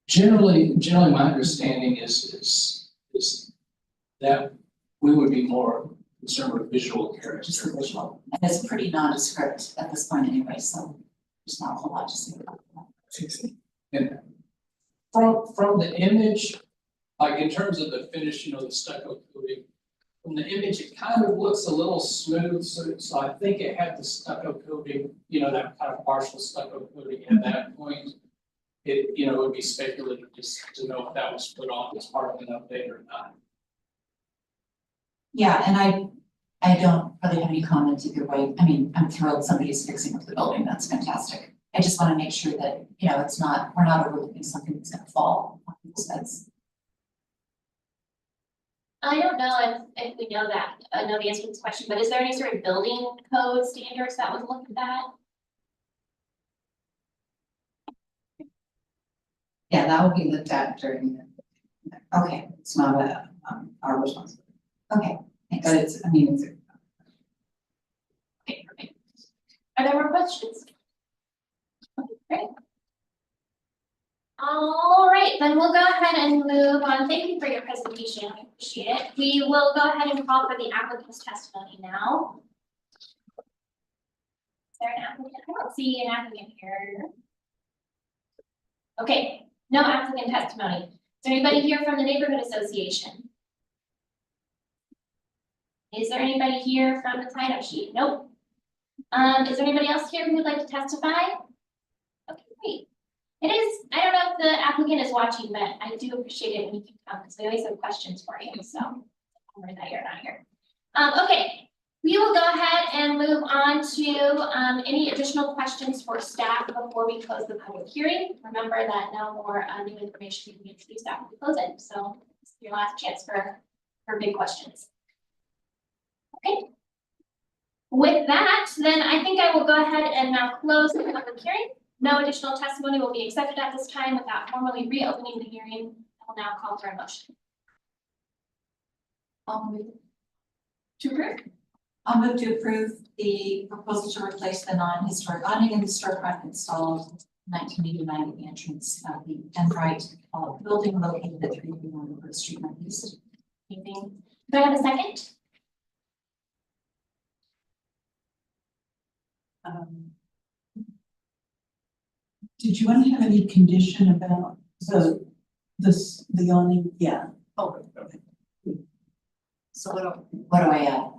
Generally, my understanding is that we would be more concerned with visual character. Just the visual, and it's pretty nondescript at this point anyway, so there's not a whole lot to say about that. And from the image, like in terms of the finish, the stucco coating, from the image, it kind of looks a little smooth, so I think it had the stucco coating, that kind of partial stucco coating at that point. It would be speculative just to know if that was put on as part of an update or not. Yeah, and I don't really have any comments either way. I mean, I'm thrilled somebody's fixing up the building. That's fantastic. I just wanna make sure that, you know, we're not overlooking something that's gonna fall on people's heads. I don't know if we know that, I know the answer to this question, but is there any sort of building code standards that would look at that? Yeah, that will be looked at during the, okay, it's not our responsibility. Okay, but it's, I mean, it's. Okay, perfect. Are there more questions? Okay, great. All right, then we'll go ahead and move on. Thank you for your presentation. I appreciate it. We will go ahead and call for the applicant's testimony now. Is there an applicant? I don't see an applicant here. Okay, no applicant testimony. Is there anybody here from the neighborhood association? Is there anybody here from the sign-up sheet? Nope. Is there anybody else here who would like to testify? Okay, great. It is, I don't know if the applicant is watching, but I do appreciate it when you can come, because we always have questions for you, so I'm worried that you're not here. Okay, we will go ahead and move on to any additional questions for staff before we close the public hearing. Remember that no more new information can be introduced after we close it, so it's your last chance for big questions. Okay. With that, then I think I will go ahead and now close the public hearing. No additional testimony will be accepted at this time without formally reopening the hearing. I will now call for a motion. To approve. I'll move to approve the proposal to replace the non-historic awning in the storefront installed 1989 at the entrance of the Enright building located at 331 Woodward Street Northeast. Anything? Do I have a second? Did you want to have any condition about the awning? Yeah. Oh, okay. So what do I add?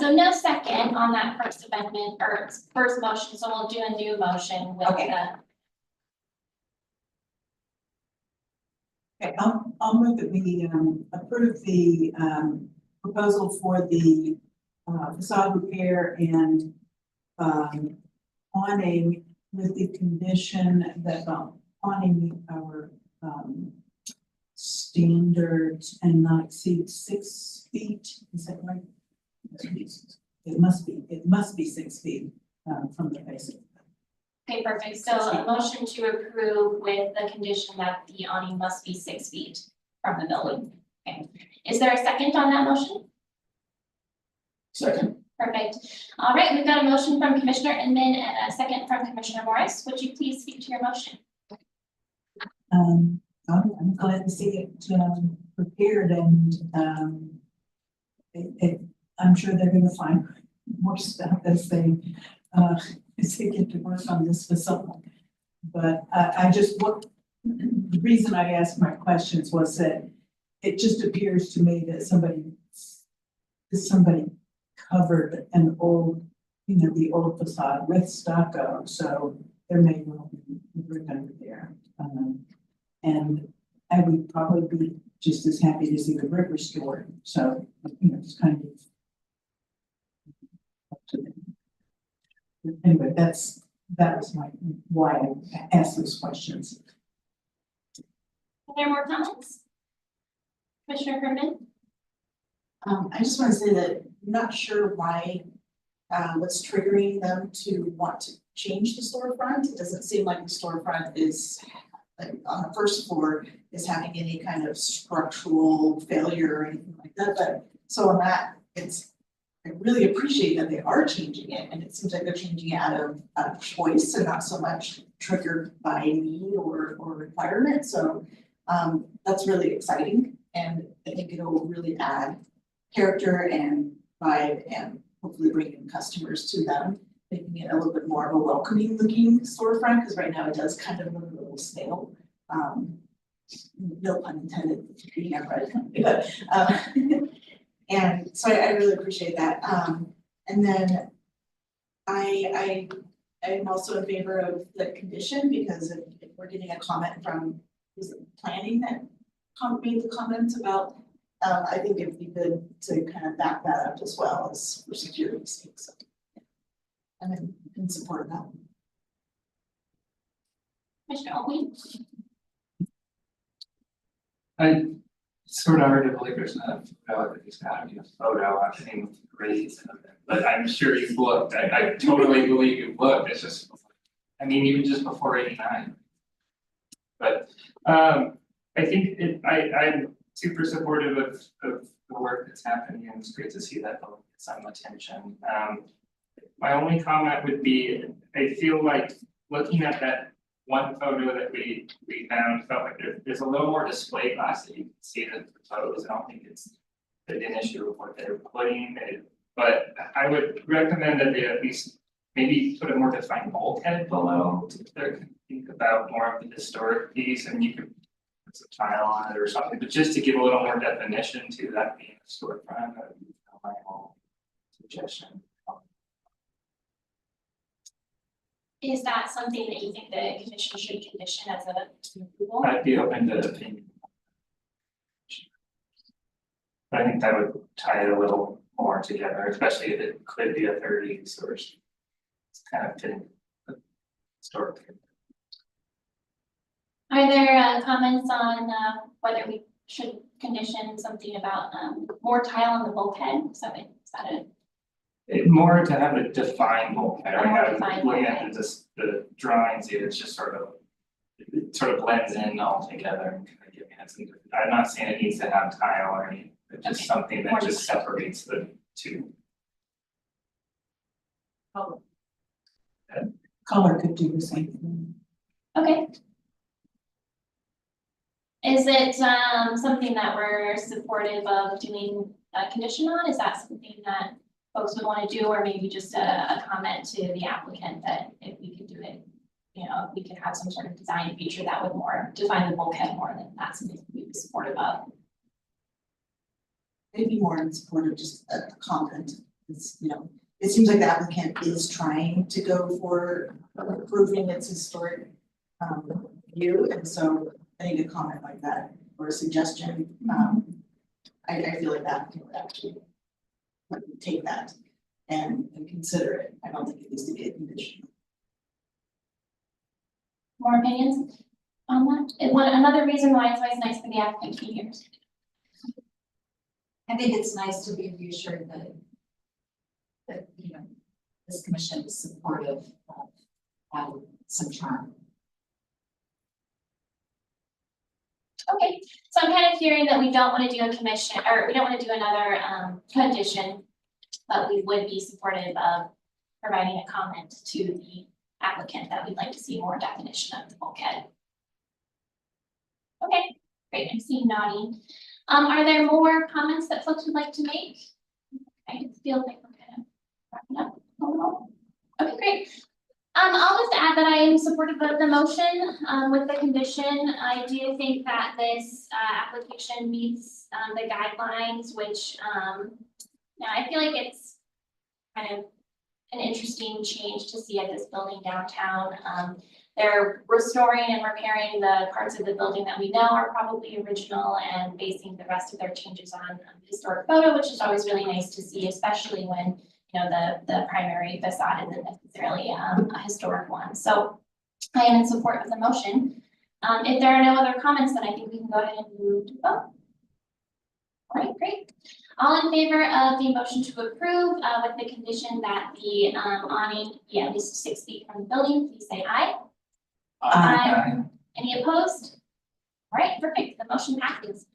So no second on that first amendment or first motion, so we'll do a new motion with Okay. Okay, I'll move that we approve the proposal for the facade repair and awning with the condition that awning meet our standards and not exceed 6 feet. Is that right? It must be 6 feet from the base. Okay, perfect. So a motion to approve with the condition that the awning must be 6 feet from the building. Okay. Is there a second on that motion? Second. Perfect. All right, we've got a motion from Commissioner Inman and a second from Commissioner Morris. Would you please speak to your motion? I'm glad to see it prepared and I'm sure they're gonna find more stuff as they get to work on this facility. But the reason I asked my questions was that it just appears to me that somebody covered an old, the old facade with stucco, so there may well be brick under there. And I would probably be just as happy to see the brick restored, so, it's kind of up to them. Anyway, that was why I asked those questions. Are there more comments? Commissioner Herman? I just want to say that I'm not sure why, what's triggering them to want to change the storefront. It doesn't seem like the storefront is, like, on the first floor is having any kind of structural failure or anything like that. But so on that, I really appreciate that they are changing it, and it seems like they're changing it out of choice and not so much triggered by need or requirement. So that's really exciting, and I think it'll really add character and vibe and hopefully bring in customers to them, making it a little bit more of a welcoming looking storefront, because right now it does kind of look a little stale. No pun intended, being a bread company, but and so I really appreciate that. And then I am also in favor of the condition, because if we're getting a comment from, is it planning that made the comments about, I think it'd be good to kind of back that up as well as for security sake. So I'm in support of that. Commissioner Olney? It's sort of hard to believe there's not a photo, that he's got a photo, I think great, but I'm sure you've looked, I totally believe you've looked, it's just. I mean, even just before '89. But I think I'm super supportive of the work that's happening, and it's great to see that get some attention. My only comment would be, I feel like looking at that one photo that we found, felt like there's a little more display glass that you can see the photos. I don't think it's an issue with what they're putting, but I would recommend that they at least maybe put a more defined bulkhead below to think about more of the historic piece, and you could put some tile on it or something, but just to give a little more definition to that being a storefront, that would be my whole suggestion. Is that something that you think the commission should condition as a approval? I'd be open to opinion. But I think that would tie it a little more together, especially if it could be a 30 source. It's kind of fitting the historic. Are there comments on whether we should condition something about more tile on the bulkhead? So is that a More to have a defined bulkhead, A more I defined have, looking at bulkhead. the drawings, it's just sort of. It sort of blends in all together and kind of giving it some, I'm not saying it needs to have tile or anything, but just Okay. something More that just separates the two. Color could do the same thing. okay? Is it something that we're supportive of doing a condition on? Is that something that folks would want to do, or maybe just a comment to the applicant that if we could do it, you know, if we could have some sort of design feature that would more define the bulkhead more, than that's something we'd be supportive of. Maybe more in support of just a comment. It's, you know, it seems like the applicant is trying to go for improving its historic view, and so I think a comment like that or a suggestion, I feel like the applicant would actually take that and consider it. I don't think it needs to be a condition. More opinions on that? Another reason why it's always nice for the applicant to be here. I think it's nice to be reassured that, you know, this commission is supportive of adding some charm. Okay, so I'm kind of hearing that we don't want to do a commission, or we don't want to do another condition, but we would be supportive of providing a comment to the applicant that we'd like to see more definition of the bulkhead. Okay, great, I see you nodding. Are there more comments that folks would like to make? I just feel like we're kind of wrapping up a little. Okay, great. I'll just add that I am supportive of the motion, with the condition. I do think that this, application meets, the guidelines, which, now I feel like it's kind of an interesting change to see at this building downtown. They're restoring and repairing the parts of the building that we know are probably original and basing the rest of their changes on historic photo, which is always really nice to see, especially when, you know, the primary facade isn't necessarily a historic one. So I am in support of the motion. If there are no other comments, then I think we can go ahead and move to vote. All right, great. All in favor of the motion to approve with the condition that the awning be at least 6 feet from the building, please say aye. Aye. Any opposed? All right, perfect. The motion passes.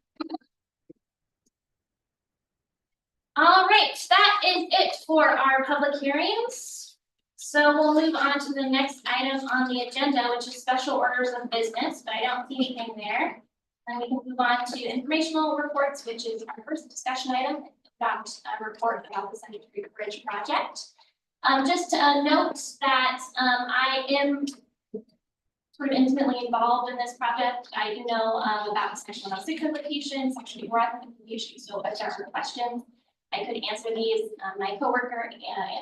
All right, that is it for our public hearings. So we'll move on to the next item on the agenda, which is special orders of business, but I don't see anything there. Then we can move on to informational reports, which is our first discussion item, about a report about the Center Street Bridge project. Just to note that I am sort of intimately involved in this project. I do know about Section 106 applications, Section 4 applications, so if there are questions, I could answer these. My coworker,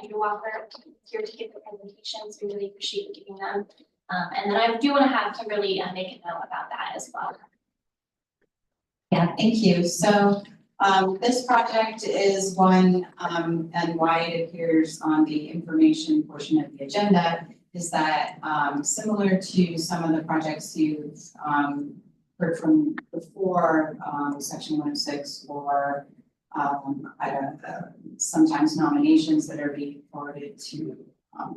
Andrew Walker, is here to give the presentations. We really appreciate giving them. And then I do want to have Kimberly make a note about that as well. Yeah, thank you. So this project is one, and why it appears on the information portion of the agenda is that, similar to some of the projects you've, heard from before, section 106 or, I don't know, sometimes nominations that are being forwarded to,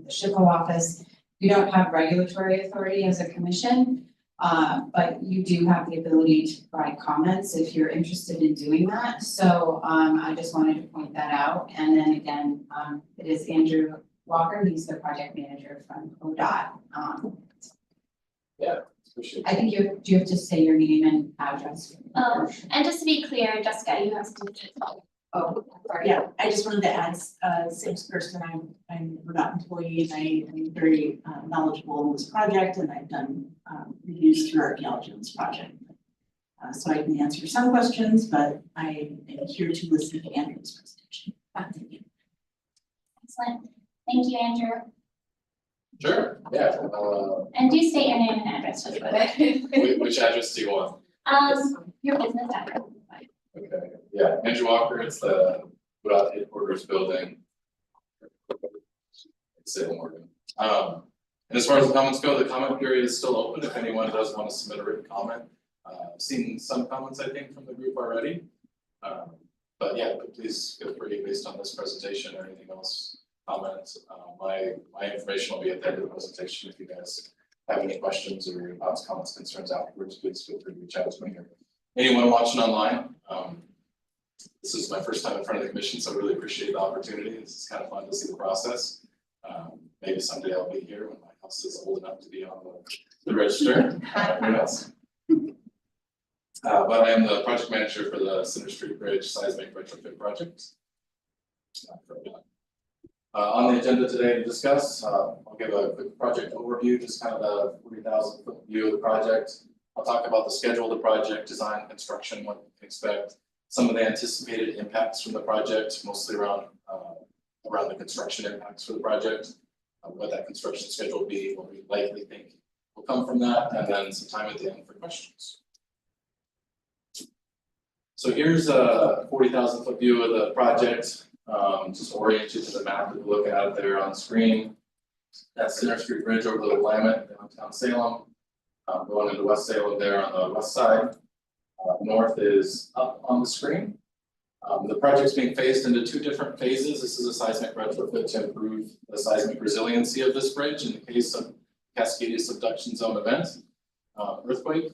the SHPO office. You don't have regulatory authority as a commission, but you do have the ability to provide comments if you're interested in doing that. So, I just wanted to point that out. And then again, it is Andrew Walker, he's the project manager from ODOT. Appreciate I think do you have to say your name and address? Oh, and just to be clear, Jessica, you have something to say. Oh, sorry. Yeah, I just wanted to add, same person, I'm a RDOT employee and I am very knowledgeable in this project and I've done reviews through archaeology on this project. So I can answer some questions, but I am here to listen to Andrew's presentation. Thank you. Excellent. Thank you, Andrew. Sure, yeah, And do state your name and address for the record. which address do you want? Your business address. Okay, yeah, Andrew Walker, it's the Woodot headquarters building. In Salem, Oregon. And as far as the comments go, the comment period is still open if anyone does want to submit a written comment. I've seen some comments, I think, from the group already. But yeah, but please feel free, based on this presentation or anything else, comment. My information will be at the end of the presentation. If you guys have any questions or thoughts, comments, concerns afterwards, please feel free to reach out to me or anyone watching online. This is my first time in front of the commission, so I really appreciate the opportunity. This is kind of fun to see the process. Maybe someday I'll be here when my house is old enough to be on the register. Who knows? But I am the project manager for the Center Street Bridge seismic retrofit project. On the agenda today to discuss, I'll give a quick project overview, just kind of a 40,000 foot view of the project. I'll talk about the schedule of the project, design, construction, what you can expect, some of the anticipated impacts from the project, mostly around the construction impacts for the project, what that construction schedule will be, what we likely think will come from that, and then some time at the end for questions. So here's a 40,000 foot view of the project. Just orient you to the map that you look at there on screen. That's Center Street Bridge over the Willamette, downtown Salem. Going into West Salem there on the west side. North is up on the screen. The project's being phased into two different phases. This is a seismic retrofit to improve the seismic resiliency of this bridge in the case of Cascadia subduction zone event, earthquake.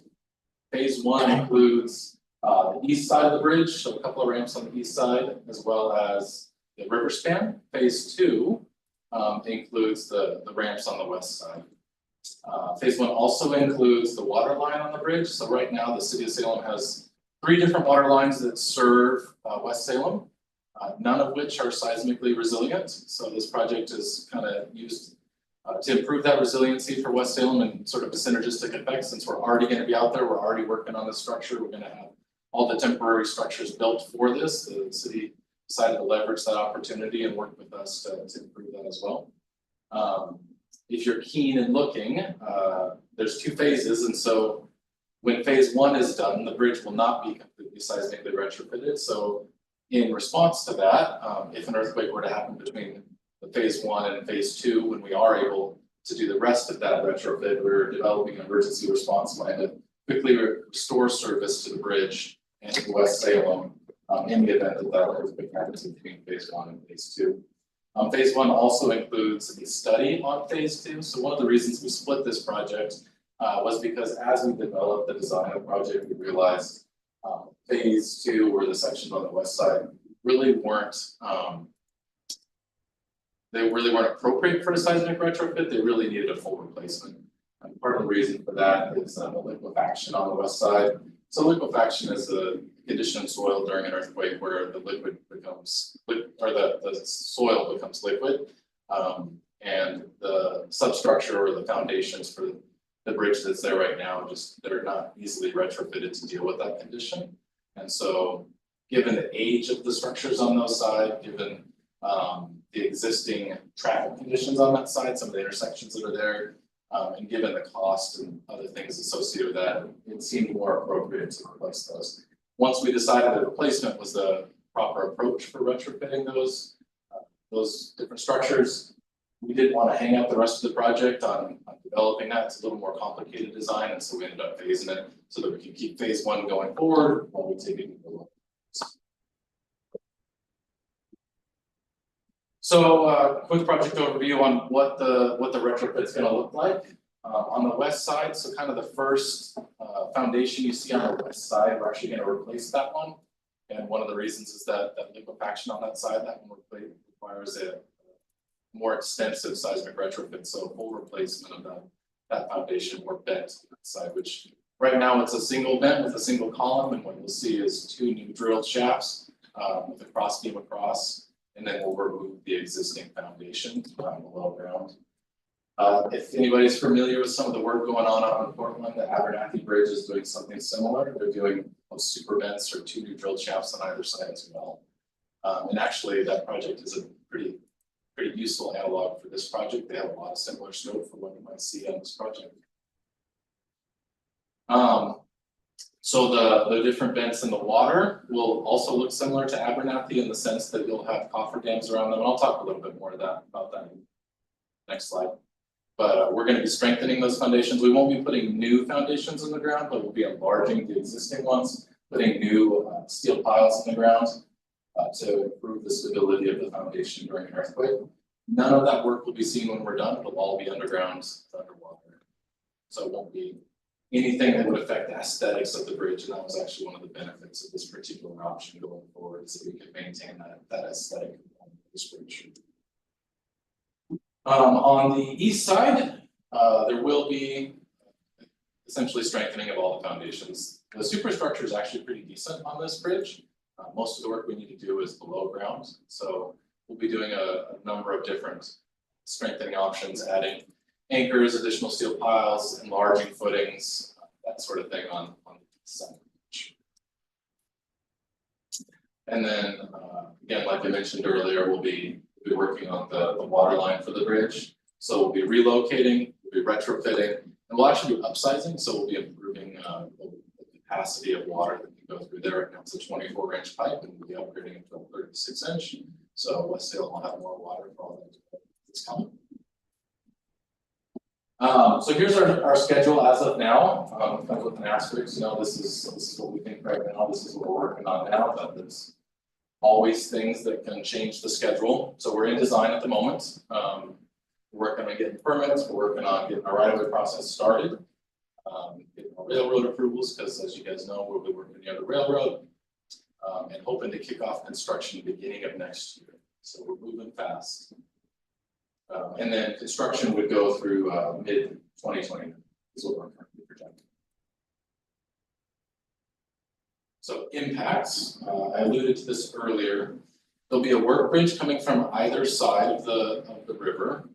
Phase one includes the east side of the bridge, so a couple of ramps on the east side, as well as the river span. Phase two includes the ramps on the west side. Phase one also includes the water line on the bridge. So right now, the city of Salem has 3 different water lines that serve West Salem, none of which are seismically resilient. So this project is kind of used to improve that resiliency for West Salem and sort of a synergistic effect. Since we're already going to be out there, we're already working on the structure. We're going to have all the temporary structures built for this. The city decided to leverage that opportunity and work with us to improve that as well. If you're keen in looking, there's 2 phases, and so when phase one is done, the bridge will not be completely seismically retrofitted. So in response to that, if an earthquake were to happen between the phase one and phase two, when we are able to do the rest of that retrofit, we're developing an emergency response plan to quickly restore service to the bridge and to West Salem in the event that that earthquake happens between phase one and phase two. Phase one also includes a study on phase two. So one of the reasons we split this project was because as we developed the design of the project, we realized phase two, or the sections on the west side, really weren't appropriate for a seismic retrofit. They really needed a full replacement. And part of the reason for that is the liquefaction on the west side. So liquefaction is a condition of soil during an earthquake where the liquid becomes, or the soil becomes liquid. And the substructure or the foundations for the bridge that's there right now, they're not easily retrofitted to deal with that condition. And so given the age of the structures on those sides, given the existing traffic conditions on that side, some of the intersections that are there, and given the cost and other things associated with that, it seemed more appropriate to replace those. Once we decided that replacement was the proper approach for retrofitting those different structures, We didn't want to hang up the rest of the project on developing that. It's a little more complicated design, and so we ended up phasing it so that we can keep phase one going forward while we take it. So, quick project overview on what the retrofit's gonna look like. On the west side, so kind of the first foundation you see on the west side, we're actually gonna replace that one. And one of the reasons is that liquefaction on that side, that one requires a more extensive seismic retrofit, so full replacement of that foundation or bent on that side, which right now it's a single bent with a single column, and what you'll see is two new drilled shafts with a cross beam across. And then we'll remove the existing foundation below ground. If anybody's familiar with some of the work going on out in Portland, the Abernathy Bridge is doing something similar. They're doing those super vents or two new drilled shafts on either side as well. And actually, that project is a pretty useful analog for this project. They have a lot of similar scope for what you might see on this project. So the different vents in the water will also look similar to Abernathy in the sense that you'll have cofferdams around them. And I'll talk a little bit more about that in the next slide. But we're going to be strengthening those foundations. We won't be putting new foundations in the ground, but we'll be enlarging the existing ones, putting new steel piles in the ground to improve the stability of the foundation during an earthquake. None of that work will be seen when we're done. It'll all be underground, underwater. So it won't be anything that would affect the aesthetics of the bridge, and that was actually one of the benefits of this particular option going forward, so we can maintain that aesthetic of this bridge. On the east side, there will be essentially strengthening of all the foundations. The superstructure is actually pretty decent on this bridge. Most of the work we need to do is below ground, so we'll be doing a number of different strengthening options, adding anchors, additional steel piles, enlarging footings, that sort of thing on the side. And then, again, like I mentioned earlier, we'll be working on the water line for the bridge. So we'll be relocating, we'll be retrofitting, and we'll actually be upsizing. So we'll be improving the capacity of water that can go through there. Right now it's a 24-inch pipe, and we'll be upgrading it to a 36-inch. So West Salem will have more water for all that's coming. So here's our schedule as of now. Comes with an asterisk, you know, this is what we think right now, this is what we're working on now, but there's always things that can change the schedule. So we're in design at the moment. We're working on getting permits, we're working on getting our right-of-way process started. Getting our railroad approvals, because as you guys know, we'll be working near the railroad. And hoping to kick off construction beginning of next year. So we're moving fast. And then construction would go through mid-2020 is what we're currently projecting. So impacts, I alluded to this earlier. There'll be a work bridge coming from either side of the river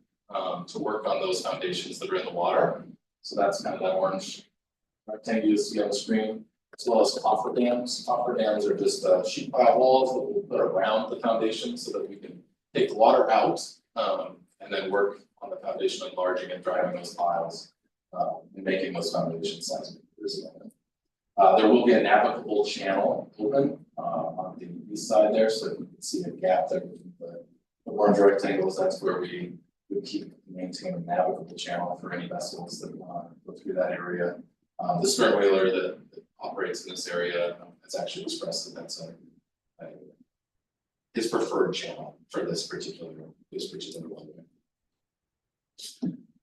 to work on those foundations that are in the water. So that's kind of that orange rectangle you see on the screen, as well as cofferdams. Cofferdams are just sheet pile walls that we'll put around the foundation so that we can take the water out. And then work on the foundation, enlarging and driving those piles, and making those foundations seismic resilient. There will be a navigable channel open on the east side there, so you can see a gap there between the orange rectangles. That's where we would maintain a navigable channel for any vessels that want to go through that area. The stern whaler that operates in this area has actually expressed that that's his preferred channel for this particular whaler.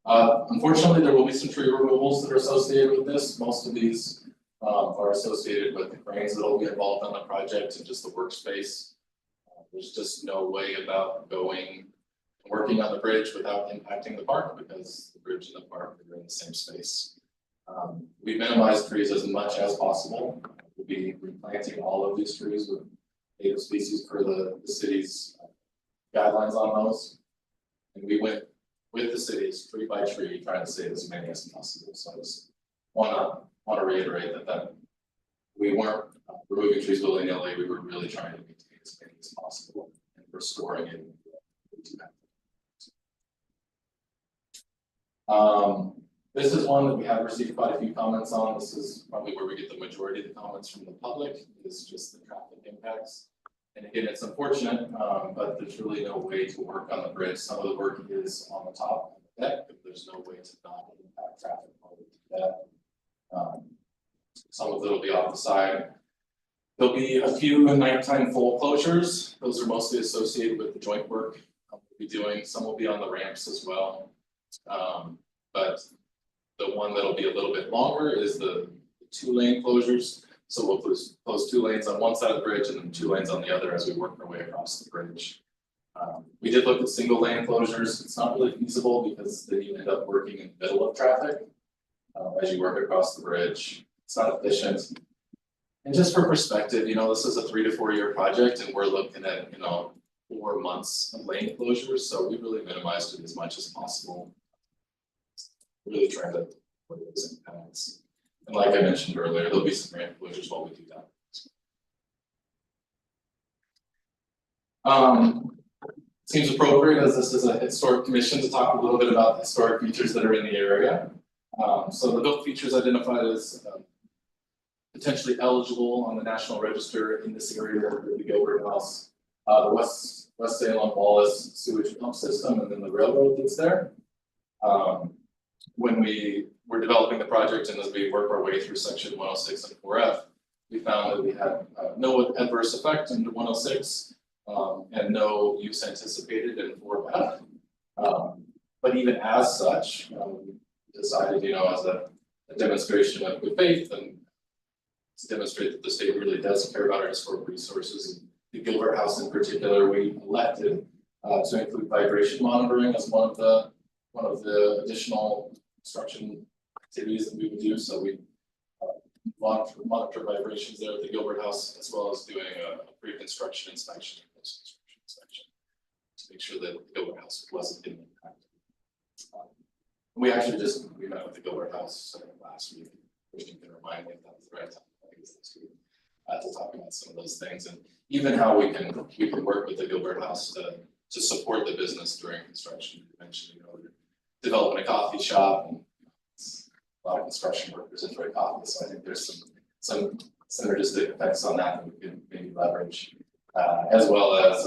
Unfortunately, there will be some tree removals that are associated with this. Most of these are associated with the cranes that will be involved on the project and just the workspace. There's just no way about working on the bridge without impacting the park, because the bridge and the park are in the same space. We minimize trees as much as possible. We'll be replanting all of these trees with native species per the city's guidelines on those. And we went with the cities tree by tree, trying to save as many as possible. So I just want to reiterate that we weren't removing trees willy-nilly. We were really trying to maintain as many as possible and restoring it. This is one that we have received quite a few comments on. This is probably where we get the majority of the comments from the public, is just the traffic impacts. And again, it's unfortunate, but there's really no way to work on the bridge. Some of the work is on the top of the deck, but there's no way to not impact traffic while we do that. Some of it will be off the side. There'll be a few nighttime full closures. Those are mostly associated with the joint work we'll be doing. Some will be on the ramps as well. But the one that'll be a little bit longer is the 2-lane closures. So we'll close 2 lanes on one side of the bridge and then 2 lanes on the other as we work our way across the bridge. We did look at single lane closures. It's not really feasible because then you end up working in the middle of traffic as you work across the bridge. It's not efficient. And just for perspective, this is a 3 to 4 year project and we're looking at, 4 months of lane closures. So we really minimized it as much as possible. Really trying to avoid those impacts. And like I mentioned earlier, there'll be some ramp closures while we do that. Seems appropriate as this is a historic commission to talk a little bit about the historic features that are in the area. So the built features identified as potentially eligible on the National Register in this area are the Gilbert House, the West Salem Wallace sewage pump system, and then the railroad that's there. When we were developing the project and as we work our way through section 106 and 4F, we found that we had no adverse effect in 106 and no use anticipated in 4F. But even as such, we decided, as a demonstration of good faith and to demonstrate that the state really does care about our historic resources. The Gilbert House in particular, we elected to include vibration monitoring as one of the additional construction activities that we would do. So we monitor vibrations there at the Gilbert House, as well as doing a pre-construction inspection and post-construction inspection to make sure that the Gilbert House wasn't being impacted. We actually we met with the Gilbert House last week. Christian can remind me if that was the right time. I think it's this week to talk about some of those things and even how we can work with the Gilbert House to support the business during construction. You mentioned, we're developing a coffee shop and a lot of construction workers enjoy coffee, so I think there's some synergistic effects on that we can maybe leverage, as well as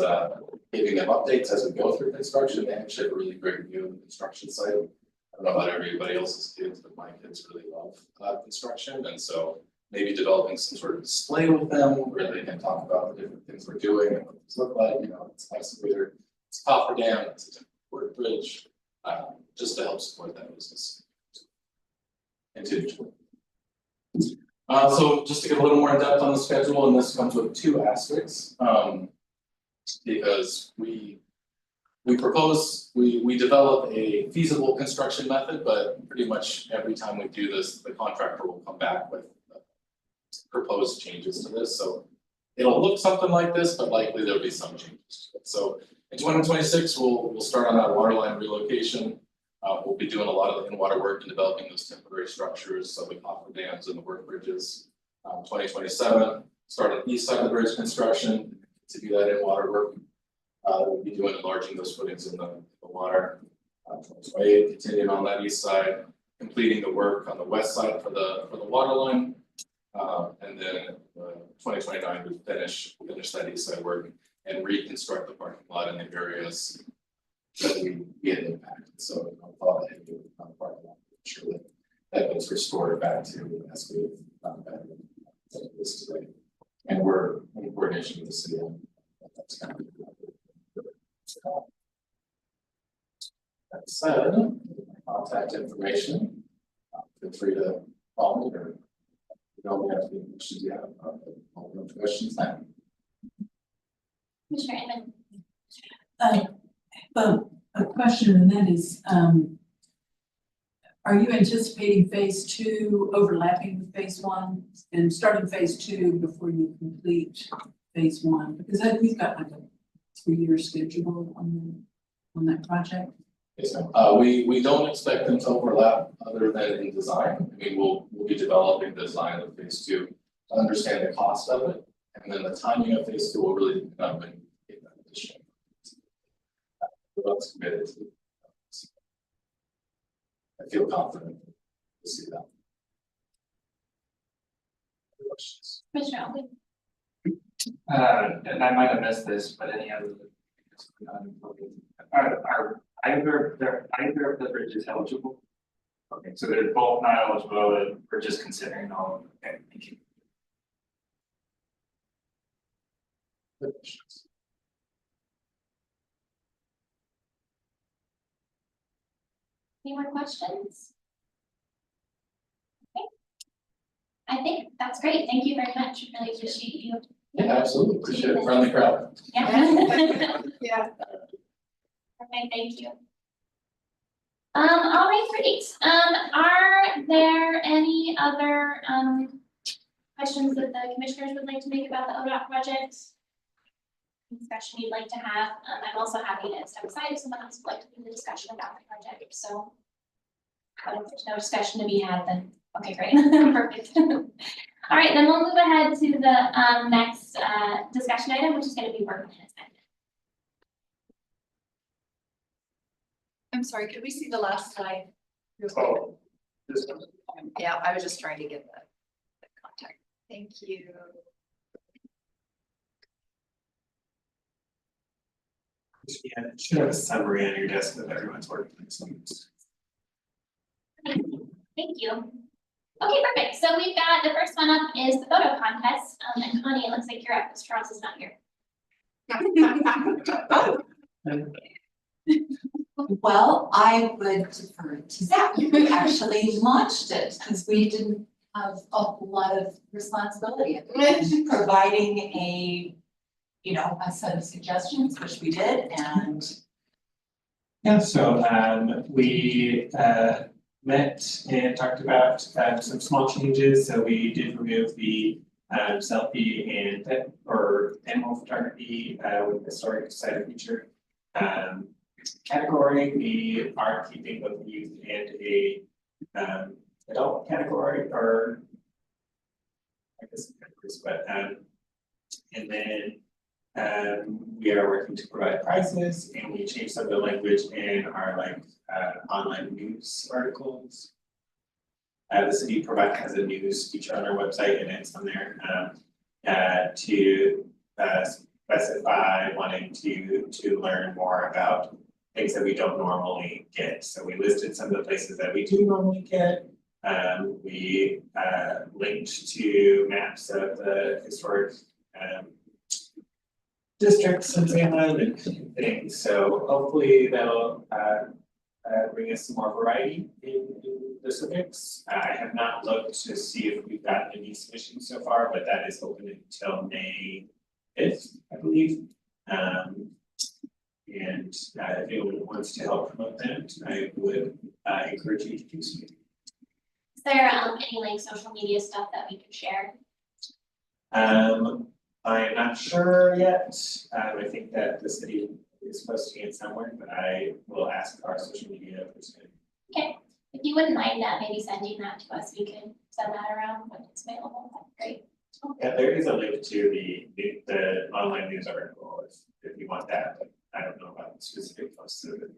giving them updates as we go through construction. They actually have a really great view of the construction site. I don't know about everybody else's kids, but my kids really love construction, and so maybe developing some sort of display with them where they can talk about the different things we're doing and what these look like. It's an excavator, it's a cofferdam, it's a temporary bridge, just to help support that business. So just to get a little more in depth on the schedule, and this comes with 2 asterisks, because we develop a feasible construction method, but pretty much every time we do this, the contractor will come back with proposed changes to this. So it'll look something like this, but likely there'll be some changes to it. So in 2026, we'll start on that water line relocation. We'll be doing a lot of the in-water work and developing those temporary structures, so the coffer dams and the work bridges. 2027, start on the east side of the bridge construction to do that in-water work. We'll be doing enlarging those footings in the water. 2028, continuing on that east side, completing the work on the west side for the water line. And then 2029, we finish that east side work and reconstruct the parking lot in the areas that we had impacted. So I'll follow ahead with the parking lot, ensure that gets restored back to as we've this today. And we're in coordination with the city. That's kind of that said, my contact information. Feel free to call me or we have any questions you have. Open up questions now. Commissioner Inman. Well, a question, and that is, are you anticipating phase 2 overlapping with phase 1 and starting phase 2 before you complete phase 1? Because we've got like a 3-year schedule on that project. Yes, ma'am. We don't expect them to overlap other than in design. I mean, we'll be developing the design of phase 2 to understand the cost of it, and then the timing of phase 2 will really depend on when we get that additional. That's committed to. I feel confident to see that. Questions? Commissioner Elby. And I might have missed this, but any other. Are either of the bridges eligible? Okay, so they're both not eligible, and we're just considering all of them. Okay, thank you. Any more questions? Okay. I think that's great. Thank you very much. Really appreciate you. Yeah, absolutely, appreciate it, friendly crowd. Yeah. Yeah. Okay, thank you. All right, great. Are there any other, questions that the commissioners would like to make about the ODOT project? Discussion you'd like to have? I'm also happy to step aside if someone else would like to lead the discussion about the project, so. But if there's no discussion to be had, then, okay, great, perfect. All right, then we'll move ahead to the, next, discussion item, which is gonna be work minutes. I'm sorry, could we see the last slide? Oh, this one. Yeah, I was just trying to get the contact. Thank you. Yeah, it should have a summary on your desk of everyone's work. Thank you. Okay, perfect. So we've got, the first one up is the photo contest. And Connie, it looks like you're up because Charles is not here. Well, I would defer to Zach, who actually launched it, because we didn't have a whole lot of responsibility in providing a, a set of suggestions, which we did, and Yeah, so we met and talked about some small changes. So we did remove the selfie and or animal photography with historic site feature category. We are keeping both youth and a adult category, or I guess categories, but and then we are working to provide prizes, and we changed some of the language in our online news articles. The city has a news feature on our website, and it's on there to specify wanting to learn more about things that we don't normally get. So we listed some of the places that we do normally get. We linked to maps of the historic districts in Salem and things. So hopefully that'll bring us some more variety in the civics. I have not looked to see if we've gotten any submissions so far, but that is open until May 5th, I believe. And if anyone wants to help promote that, I would encourage you to do so. Is there any social media stuff that we could share? I'm not sure yet. I think that the city is posting it somewhere, but I will ask our social media person. Okay, if you wouldn't mind maybe sending that to us, we could send that around when it's available. That'd be great. Yeah, there is a link to the online news article if you want that, but I don't know about the specific posts of it.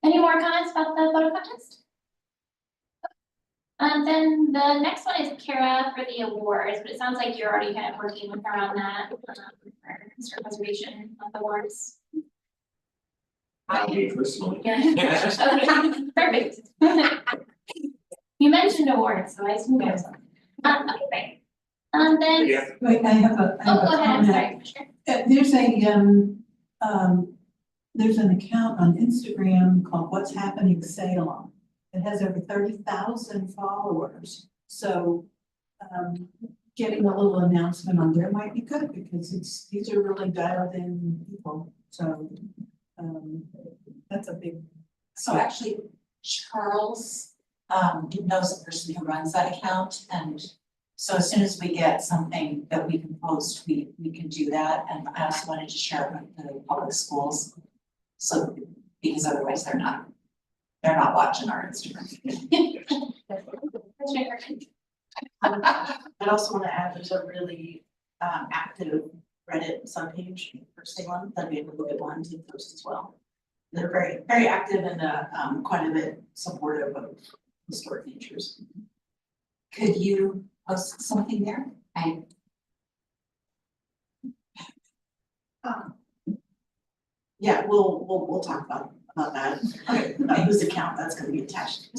Any more comments about the photo contest? Then the next one is Kara for the awards, but it sounds like you're already kind of working with her on that, for historic preservation of the awards. Not me personally. Yeah. Okay, perfect. You mentioned awards, so I assume there's some. Okay, great. Then. Yeah. Wait, I have a Oh, go ahead, I'm comment. sorry, Commissioner. There's an account on Instagram called What's Happening Salem. It has over 30,000 followers, so getting a little announcement on there might be good, because these are really dialed in people, so that's a big. so actually Charles knows the person who runs that account, and so as soon as we get something that we can post, we can do that. And I also wanted to share it with the public schools. So, because otherwise they're not watching our Instagram. I'd also want to add, there's a really active Reddit subpage for Salem, that'd be a really good one to post as well. They're very, very active and quite a bit supportive of historic features. Could you post something there? I, Yeah, we'll talk about that. Okay, whose account that's gonna be attached.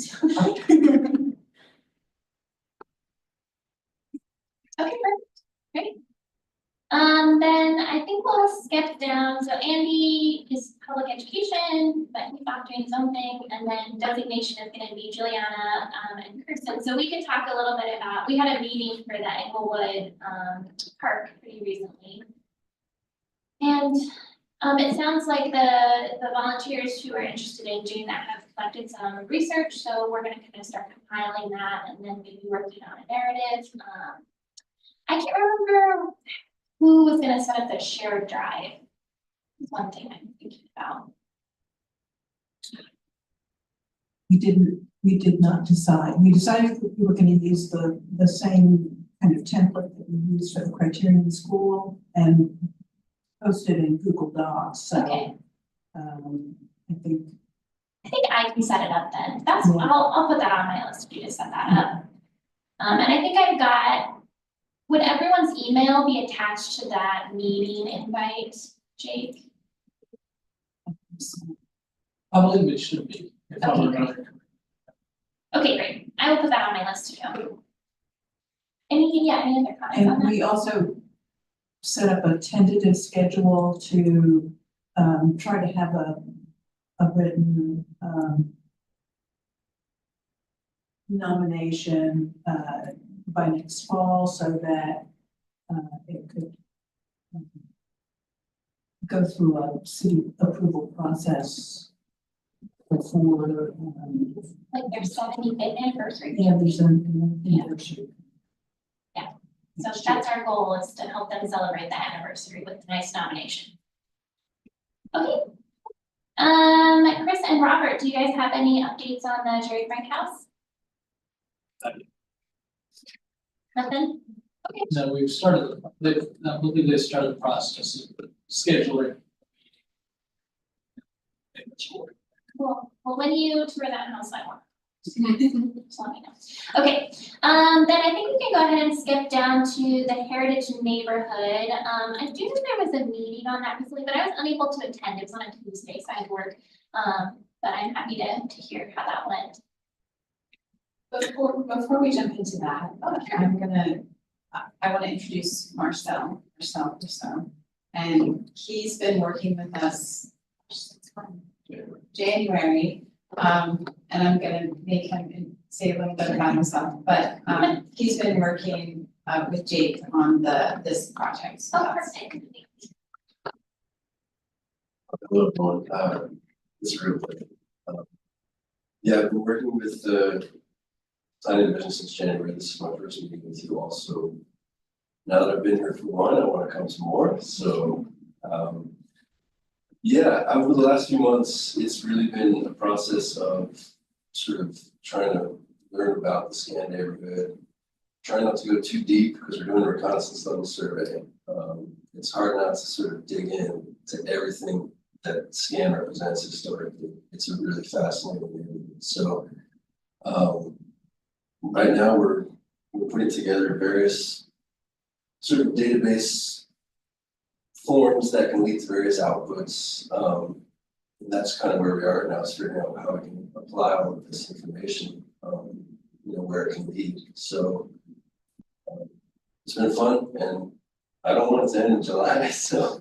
Okay, perfect, great. Then I think we'll skip down, so Andy is public education, but he's off doing something, and then designation is gonna be Juliana, and Kirsten. So we could talk a little bit about, we had a meeting for the Englewood, park pretty recently. And, it sounds like the volunteers who are interested in doing that have collected some research, so we're gonna kind of start compiling that and then maybe working on a narrative. I can't remember who was gonna set up the shared drive. That's one thing I'm thinking about. We did not decide. We decided that we were gonna use the same kind of template that we used for the Criterion School and post it in Google Docs, so. Okay. I think, I think I can set it up then. That's, Yeah. I'll put that on my list for you to set that up. And I think I've got, would everyone's email be attached to that meeting invite, Jake? I believe it should be, if I Okay. remember. Okay, great. I will put that on my list too. Any other comments on and that? we also set up a tentative schedule to try to have a written nomination by next fall so that it could go through a city approval process before Like their 75th anniversary. yeah, there's an anniversary. So that's our goal, is to help them celebrate the anniversary with a nice nomination. Okay. Chris and Robert, do you guys have any updates on the Jerry Frank House? Nothing? No, we've started, I believe they started the process of scheduling. Cool. Well, when you tour that house, I want. Just let me know. Okay, then I think we can go ahead and skip down to the Heritage Neighborhood. I do know there was a meeting on that recently, but I was unable to attend. It was on a Tuesday, so I had work. But I'm happy to hear how that went. Before we jump into that, I'm gonna, I wanna introduce Marcel. And he's been working with us since January. And I'm gonna make him say a little bit about himself, but he's been working with Jake on this project. So Oh, that's- perfect. Hello, everyone. This is real quick. Yeah, I've been working with the planning division since January. This is my first meeting with you all, so now that I've been here for one, I want to come some more, so. Yeah, over the last few months, it's really been a process of sort of trying to learn about the Scan neighborhood. Trying not to go too deep because we're doing a reconnaissance level survey. It's hard not to sort of dig in to everything that Scan represents historically. It's a really fascinating neighborhood. So right now we're putting together various sort of database forms that can lead to various outputs. And that's kind of where we are now, is figuring out how we can apply all of this information, where it can lead. So it's been fun, and I don't want it to end in July, so,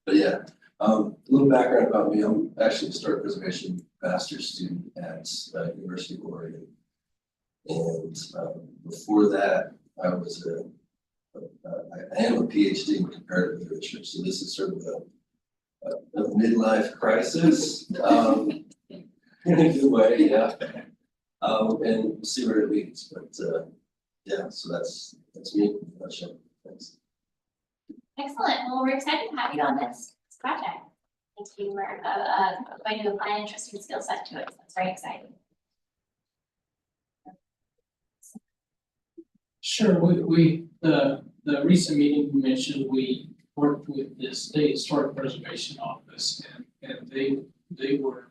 but yeah. A little background about me, I'm actually a historic preservation master's student at University of Oregon. And before that, I was I am a PhD in comparative literature, so this is sort of a midlife crisis, in a good way, yeah. And we'll see where it leads, but yeah, so that's me in a nutshell. Thanks. Excellent. Well, we're excited to have you on this project. Thank you. We're going to apply an interesting skill set to it. So that's very exciting. Sure, the recent meeting you mentioned, we worked with the State Historic Preservation Office, and they were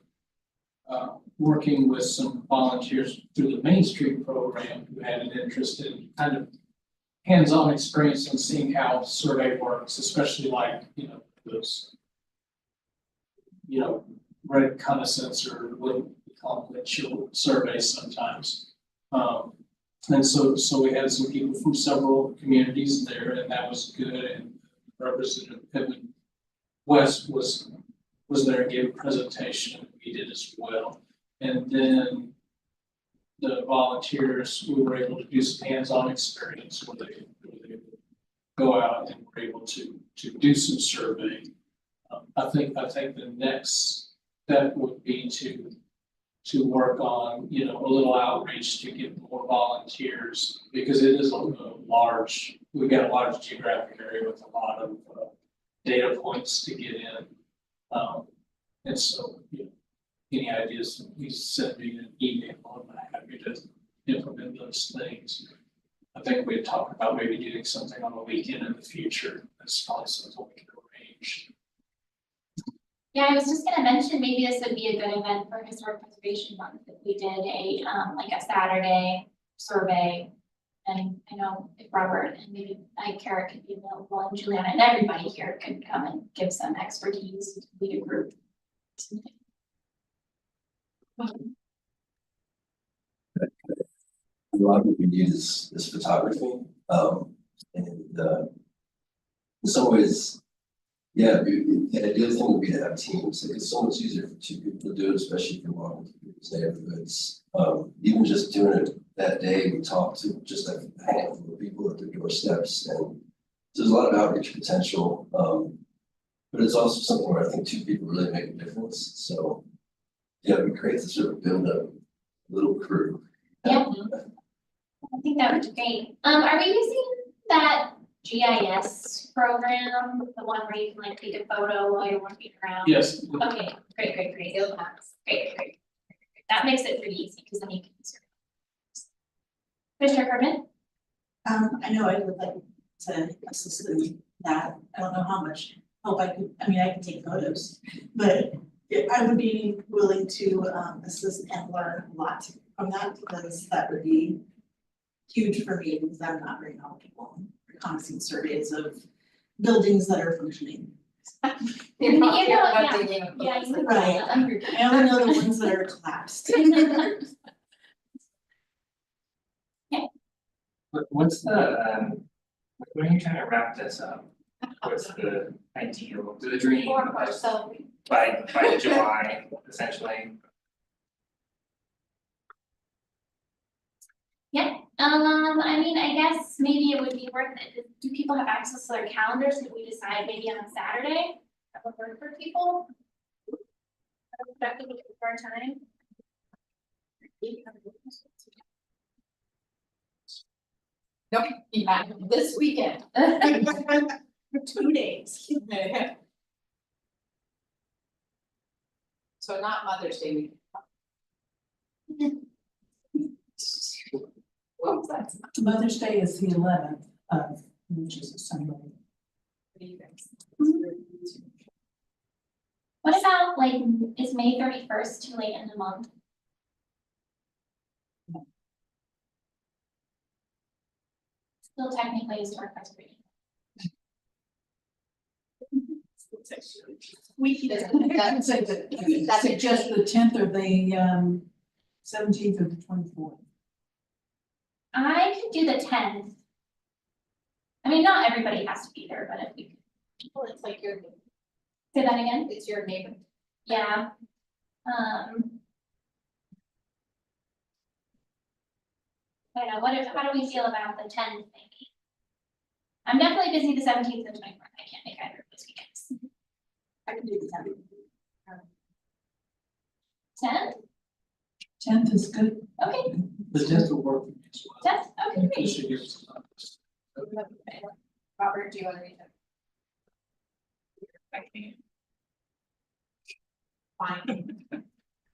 working with some volunteers through the Main Street program who had an interest in kind of hands-on experience in seeing how survey works, especially like, those, reconnaissance or what we call them, chill surveys sometimes. And so we had some people from several communities there, and that was good, and Representative Pittman West was there and gave a presentation, we did as well. And then the volunteers, we were able to do some hands-on experience where they would go out and were able to do some surveying. I think the next step would be to work on, a little outreach to get more volunteers, because it is we've got a large geographic area with a lot of data points to get in. And so, any ideas, please send me an email, I'm happy to implement those things. I think we had talked about maybe doing something on the weekend in the future, that's probably something we can arrange. Yeah, I was just gonna mention, maybe this would be a good event for Historic Preservation Month, if we did like a Saturday survey. And I know if Robert and maybe Kara could be available, and Juliana, and everybody here could come and give some expertise, lead a group. A lot of what we need is photography, and in some ways, yeah, the ideal thing would be to have teams. Like, it's so much easier for two people to do it, especially if you're walking through people's neighborhoods. Even just doing it that day, we talk to just like a handful of people at their doorsteps, and there's a lot of outreach potential. But it's also something where I think two people really make a difference. So yeah, it'd be great to sort of build a little crew. Yeah. I think that would be great. Are we using that GIS program, the one where you can like take a photo while you're walking around? Yes. Okay, great. Google Maps. Great. That makes it pretty easy, because then you can use your. Commissioner Carbon? I know I would like to assist in that. I don't know how much help I can take photos, but I would be willing to assist and learn a lot from that, because that would be huge for me, because I'm not very knowledgeable in reconnaissance surveys of buildings that are functioning. Yeah. Right. I only know the ones that are collapsed. What's the, when you kind of wrap this up, what's the ideal, the dream by July, essentially? I mean, I guess maybe it would be worth it. Do people have access to their calendars? Could we decide maybe on a Saturday? That would work for people? That would be for our time. Nope, yeah, this weekend. 2 days. So not Mother's Day weekend. What was that? Mother's Day is the 11th of, which is a Sunday. What about like, is May 31st too late in the month? Still technically historic preservation. Suggest the 10th or the 17th or the 24th. I could do the 10th. I mean, not everybody has to be there, but if we could. Well, it's like your, Say that again? it's your neighbor. Yeah. I don't know, how do we feel about the 10th maybe? I'm definitely busy the 17th and 24th, I can't make either of those weekends. I can do the 10th? 10th is good. Okay, The 10th will work for me as well. 10th, okay, great. This should give us time. Robert, do you want to read it? Fine.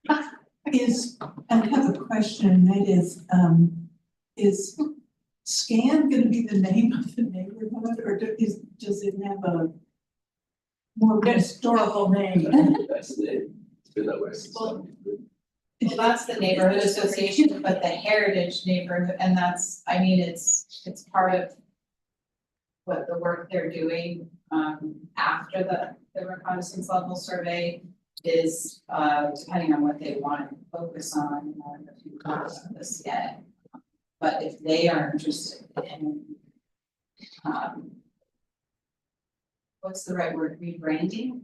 I have a question, that is Scan gonna be the name of the neighborhood, or does it have a more historical name? That's the, it's been that way since. Well, that's the neighborhood association, but the heritage neighborhood, and that's, I mean, it's part of what the work they're doing, after the reconnaissance level survey is, depending on what they want to focus on, I don't know if you've thought about this yet. But if they are interested in, what's the right word, rebranding?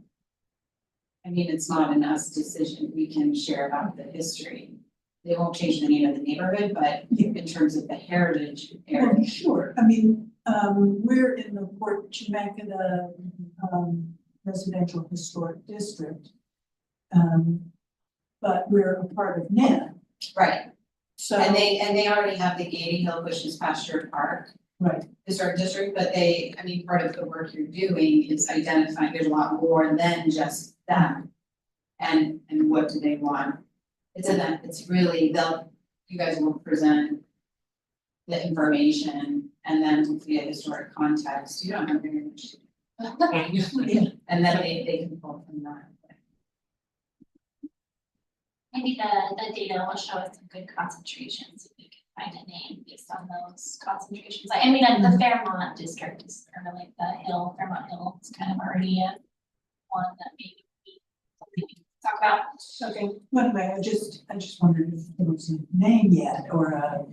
I mean, it's not an us decision, we can share about the history. They won't change the name of the neighborhood, but in terms of the heritage area. Well, sure, I mean, we're in the Port Chemeketa, residential historic district. But we're a part of NIA, Right, so. and they already have the Gady Hill Bushes Pasture Park Right, Historic District, but they, I mean, part of the work you're doing is identifying, there's a lot more than just that. And what do they want? It's really, you guys will present the information and then hopefully a historic context, you don't have very much. And then they can pull from that. Maybe the data will show us some good concentrations, if we can find a name based on those concentrations. I mean, the Fairmont district is, or like the Hill, Fairmont Hill is kind of already a one that maybe something we can talk about. okay, well, anyway, I just wondered if there was a name yet, or a.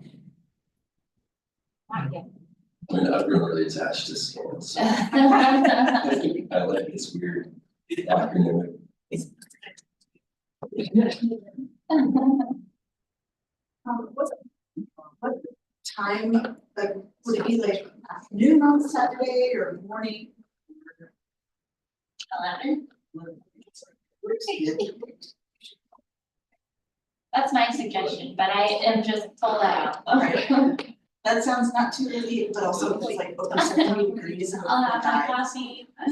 Not yet. I mean, I've grown really attached to scale, so I like this weird acronym. What time, like, would it be like afternoon on Saturday or morning? 11. That's my suggestion, but I am just told that out. That sounds not too early, but also it's like over 70 degrees. and I'll have my high. coffee. I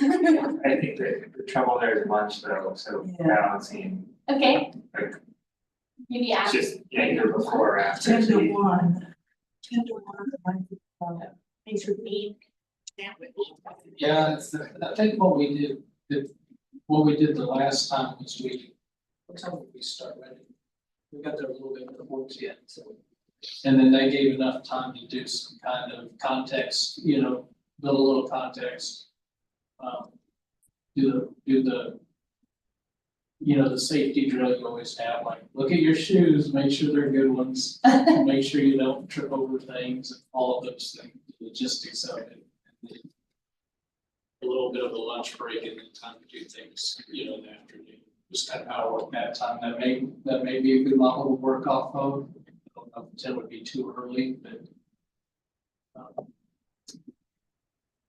think that the trouble there is lunch though, so Yeah. balancing, Okay. like, Maybe after. just, either before or after. 10 so to you- 1. 10 to 1. Thanks for being. Yeah, I think what we did the last time was what time did we start ready? We got there a little bit before 10, so. And then they gave enough time to do some kind of context, build a little context. Do the the safety drill you always have, like, look at your shoes, make sure they're good ones. Make sure you don't trip over things, all of those things, the logistics of it. And then a little bit of a lunch break and then time to do things, in the afternoon. Just kind of how I work that time. That may be a good model to work off of. I don't know if 10 would be too early, but.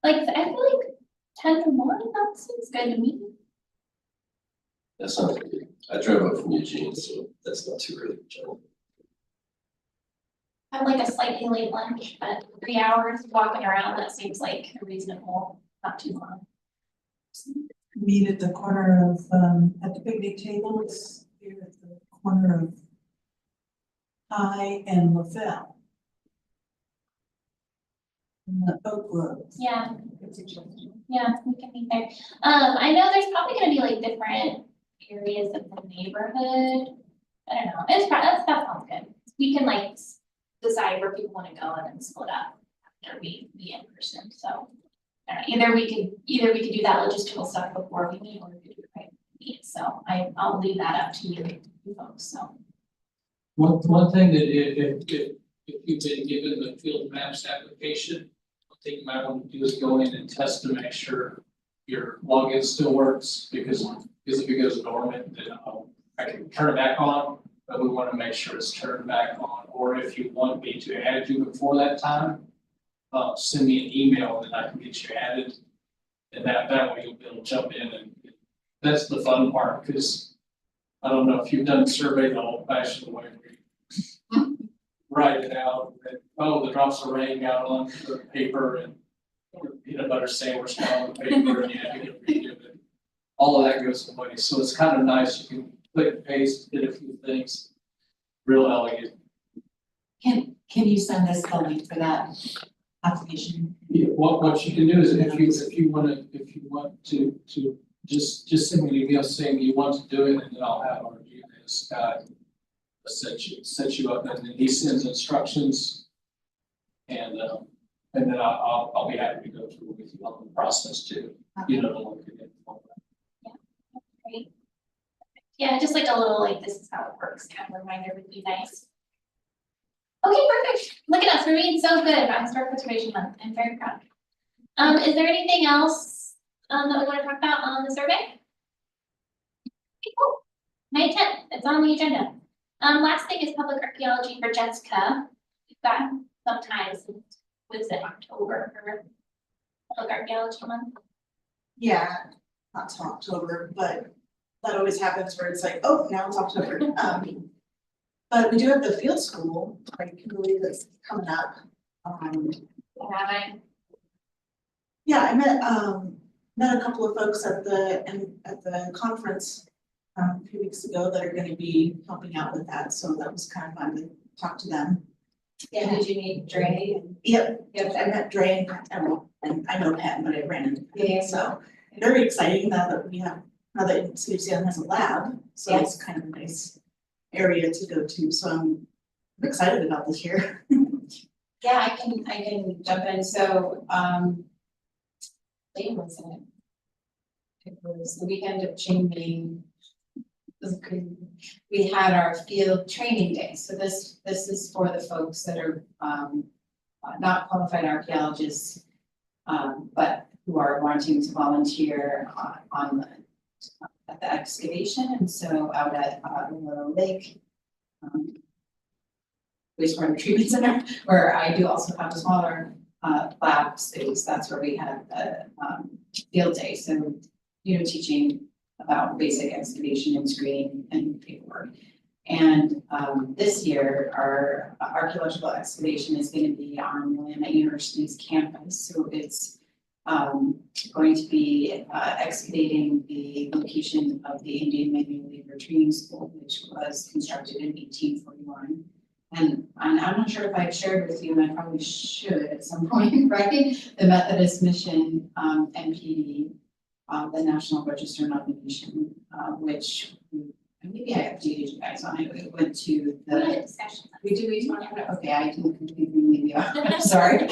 Like, I feel like 10 to 1, that seems good to me. That sounds good. I drove up from Eugene, so that's not too early, John. I have like a slightly late lunch, but 3 hours walking around, that seems like reasonable, not too long. Meet at the corner of, at the picnic table, it's here at the corner of High and LaFell. In the Oak Grove. Yeah. Yeah, we can meet there. I know there's probably gonna be like different areas of the neighborhood. I don't know, that sounds good. We can like decide where people wanna go and then split up after we meet in person, so. I don't know, either we could do that logistical stuff before we meet, or we could do it right when we meet, so I'll leave that up to you folks, so. One thing that if you've been given the field maps application, one thing you might want to do is go in and test to make sure your login still works, because if it goes dormant, then I can turn it back on, but we want to make sure it's turned back on. Or if you want me to add you before that time, send me an email and I can get you added. And that way you'll be able to jump in, and that's the fun part, because I don't know if you've done a survey the old fashioned way where you write it out, and the drops of rain got on the paper and peanut butter sandwich got on the paper and you had to get redo it. All of that goes away, so it's kind of nice, you can click, paste, hit a few things, real elegant. Can you send us the link for that application? Yeah, what you can do is if you want to just send me an email saying you want to do it, and then I'll have our GIS guy set you up, and then he sends instructions. And And then I'll be happy to go through with you on the process too, you know, to look at it. Great. Yeah, just like a little, like, this is how it works, kind of reminder would be nice. Okay, perfect. Look at us, we're being so good about Historic Preservation Month. I'm very proud. Is there anything else, that we want to talk about on the survey? Okay, cool. May 10th, it's on the agenda. Last thing is public archaeology for Jessica. We've got some time since, was it October for public archaeology month? Yeah, not till October, but that always happens where it's like, oh, now it's October. But we do have the field school, I can believe it's coming up. Yeah, I met a couple of folks at the conference a few weeks ago that are gonna be helping out with that, so that was kind of fun to talk to them. Yeah, did you meet Dre? Yep, I met Dre and I know Pat, but I ran into Yeah. him, so very exciting now that now that CFCM has a lab, so Yeah. it's kind of a nice area to go to, so I'm excited about this year. Yeah, I can jump in, so, when was it? It was the weekend of Qingming. It was crazy. We had our field training day, so this is for the folks that are, not qualified archaeologists, but who are wanting to volunteer at the excavation, and so out at, Willow Lake. Wastewater treatment center, where I do also have a smaller lab space, that's where we had the field day, so, you know, teaching about basic excavation and screening and paperwork. And this year, our archaeological excavation is going to be on Willamette University's campus, so it's going to be excavating the location of the Indian Manual Labor Training School, which was constructed in 1841. And I'm not sure if I've shared with you, and I probably should at some point, right? The Methodist Mission NPD, the National Register nomination, which maybe I updated you guys on it. We went to We had a the. discussion. We talked about it? Okay, I didn't completely leave you out. I'm sorry.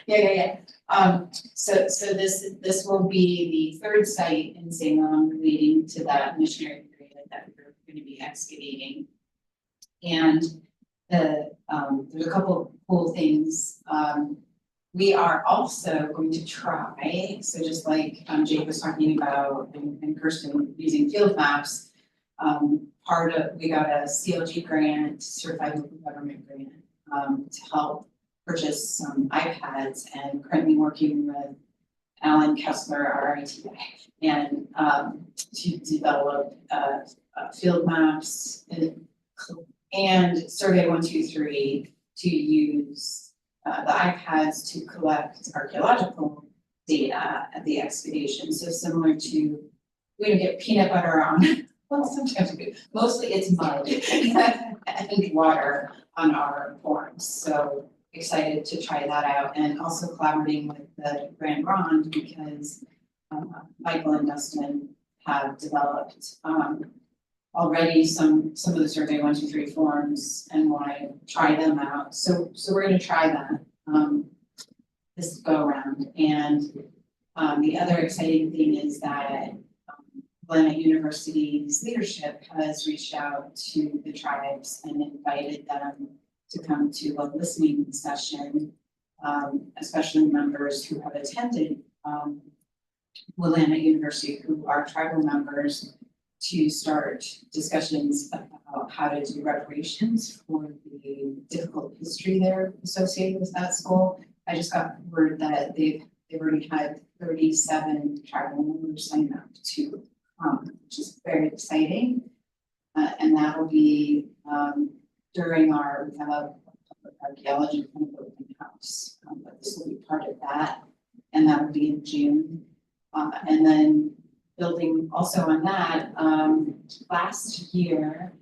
Yeah. So this will be the third site in Salem relating to that missionary period that we're going to be excavating. And there's a couple of cool things. We are also going to try, so just like Jake was talking about and Kirsten using field maps, we got a CLG grant, Certified Local Government grant, to help purchase some iPads, and currently working with Alan Kessler, our IT guy, and to develop field maps and Survey 123 to use the iPads to collect archaeological data at the excavation. So similar to, we don't get peanut butter on, well, sometimes we do, mostly it's mud and water on our forms. So excited to try that out, and also collaborating with the Grand Ronde because Michael and Dustin have developed already some of the Survey 123 forms and want to try them out. So we're going to try that this go around. And the other exciting thing is that Willamette University's leadership has reached out to the tribes and invited them to come to a listening session, especially members who have attended Willamette University, who are tribal members, to start discussions about how to do reparations for the difficult history there associated with that school. I just got word that they've already had 37 tribal members sign up to, which is very exciting. And that'll be during we have a public archaeology kind of open house, but this will be part of that, and that'll be in June. And then building also on that, last year,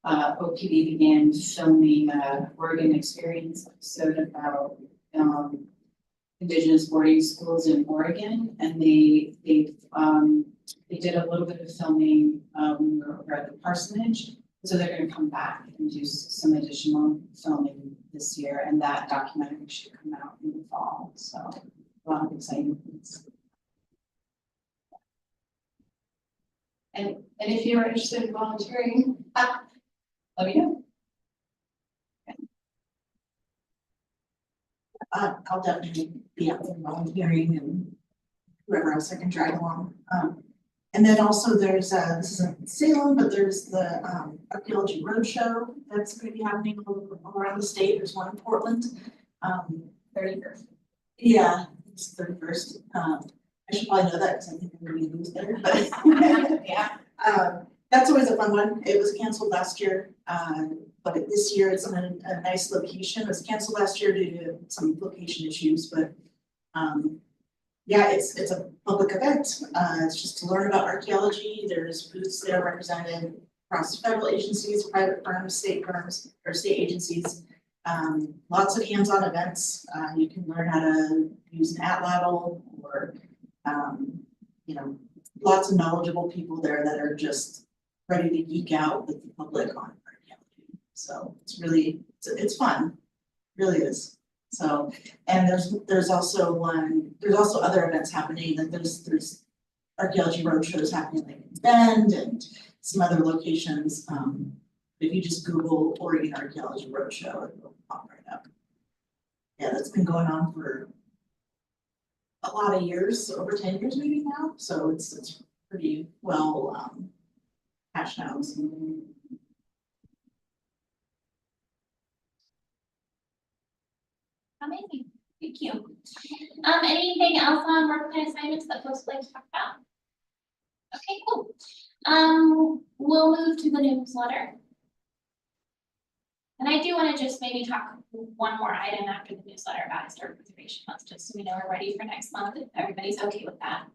OPB began filming a Oregon Experience episode about Indigenous boarding schools in Oregon, and they did a little bit of filming when we were over at the parsonage, so they're going to come back and do some additional filming this year, and that documentary should come out in the fall, so a lot of exciting things. And if you're interested in volunteering, let me know. I'll definitely be out there volunteering and whoever else I can drag along. And then also there's, this isn't Salem, but there's the, Archaeology Roadshow that's gonna be happening all around the state. There's one in Portland. 31st. Yeah, it's 31st. I should probably know that because I think I'm gonna be a newsletter, but. Yeah. That's always a fun one. It was canceled last year, but this year it's in a nice location. It was canceled last year due to some location issues, but yeah, it's a public event. It's just to learn about archaeology. There's booths that are represented across federal agencies, private firms, or state agencies. Lots of hands-on events. You can learn how to use an atlatl or, you know, lots of knowledgeable people there that are just ready to geek out with the public on archaeology. So it's really, it's fun, really is. So, and there's also other events happening, like there's archaeology roadshows happening like in Bend and some other locations. If you just Google Oregon Archaeology Roadshow, it will pop right up. Yeah, that's been going on for a lot of years, over 10 years maybe now, so it's pretty well hashed out. Amazing, thank you. Anything else on work plan assignments that folks would like to talk about? Okay, cool. We'll move to the newsletter. And I do want to just maybe talk one more item after the newsletter about historic preservation month, just so we know we're ready for next month, if everybody's okay with that.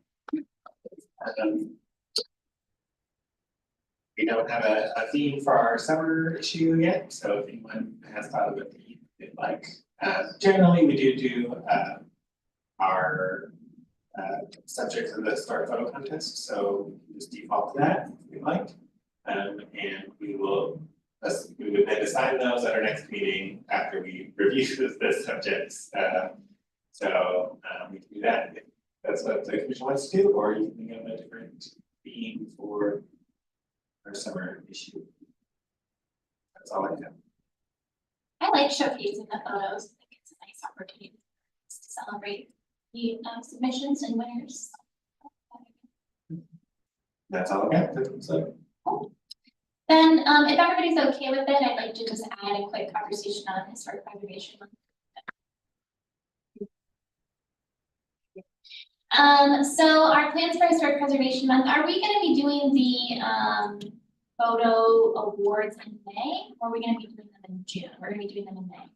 We don't have a theme for our summer issue yet, so if anyone has thought of a theme they'd like. Generally, we do our subject of the historic photo contest, so we can just default to that if you'd like. And we would then assign those at our next meeting after we review the subjects. We can do that if that's what the commission wants to do, or you can think of a different theme for our summer issue. That's all I have. I like showcasing the photos. I think it's a nice opportunity to celebrate the submissions and winners. That's all I got. So. Cool. Then, if everybody's okay with it, I'd like to just add a quick conversation on historic preservation month. So our plans for historic preservation month, are we gonna be doing the photo awards in May, or are we gonna be doing them in June? We're gonna be doing them in May.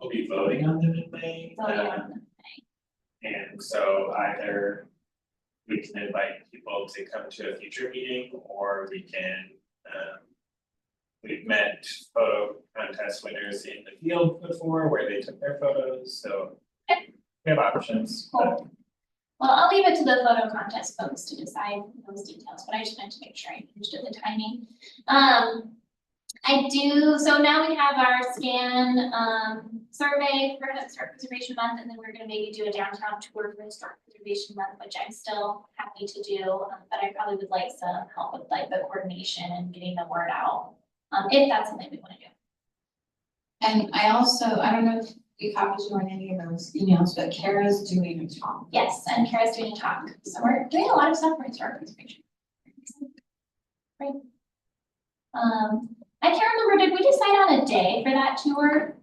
We'll be voting on them in May. Voting on them in May. And so either we can invite people to come to a future meeting, or we can, we've met photo contest winners in the field before where they took their photos, so we have options. Cool. Well, I'll leave it to the photo contest folks to decide those details, but I just wanted to make sure I understood the timing. So now we have our scan survey for Historic Preservation Month, and then we're gonna maybe do a downtown tour for Historic Preservation Month, which I'm still happy to do, but I probably would like some help with like the coordination and getting the word out, if that's something we wanna do. And I don't know if we copied you on any of those emails, but Kara's doing a talk. Yes, and Kara's doing a talk, so we're doing a lot of stuff for Historic Preservation. Great. I can't remember, did we decide on a day for that tour?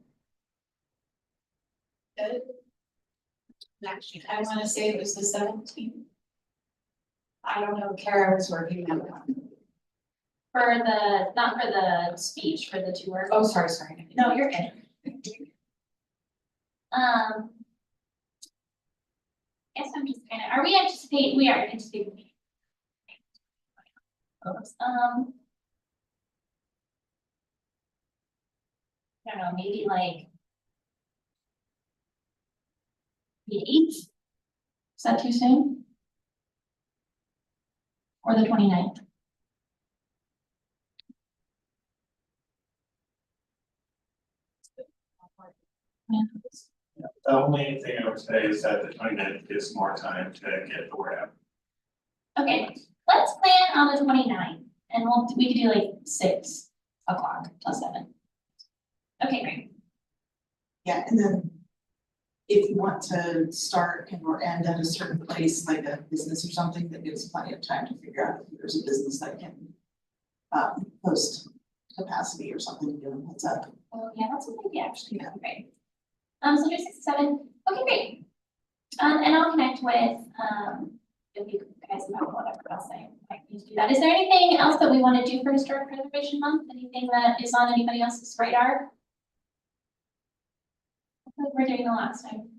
Actually, I wanna say it was the 17th. I don't know, Kara was working on that. Not for the speech, for the tour. Oh, sorry. No, you're good. Guess I'm just we are anticipating. I don't know, maybe like the 8th? Is that too soon? Or the 29th? The only thing I would say is that the 29th gives more time to get the word out. Okay, let's plan on the 29th, and we could do like 6 o'clock till 7. Okay, great. Yeah, and then if you want to start and or end at a certain place, like a business or something, that gives plenty of time to figure out if there's a business that can post capacity or something, give them heads up. Oh, yeah, that's a good idea, actually, yeah, great. So do 6 to 7, okay, great. And I'll connect with, if you guys about whatever else I might need to do that. Is there anything else that we want to do for Historic Preservation Month? Anything that is on anybody else's radar? Like we're doing the last time.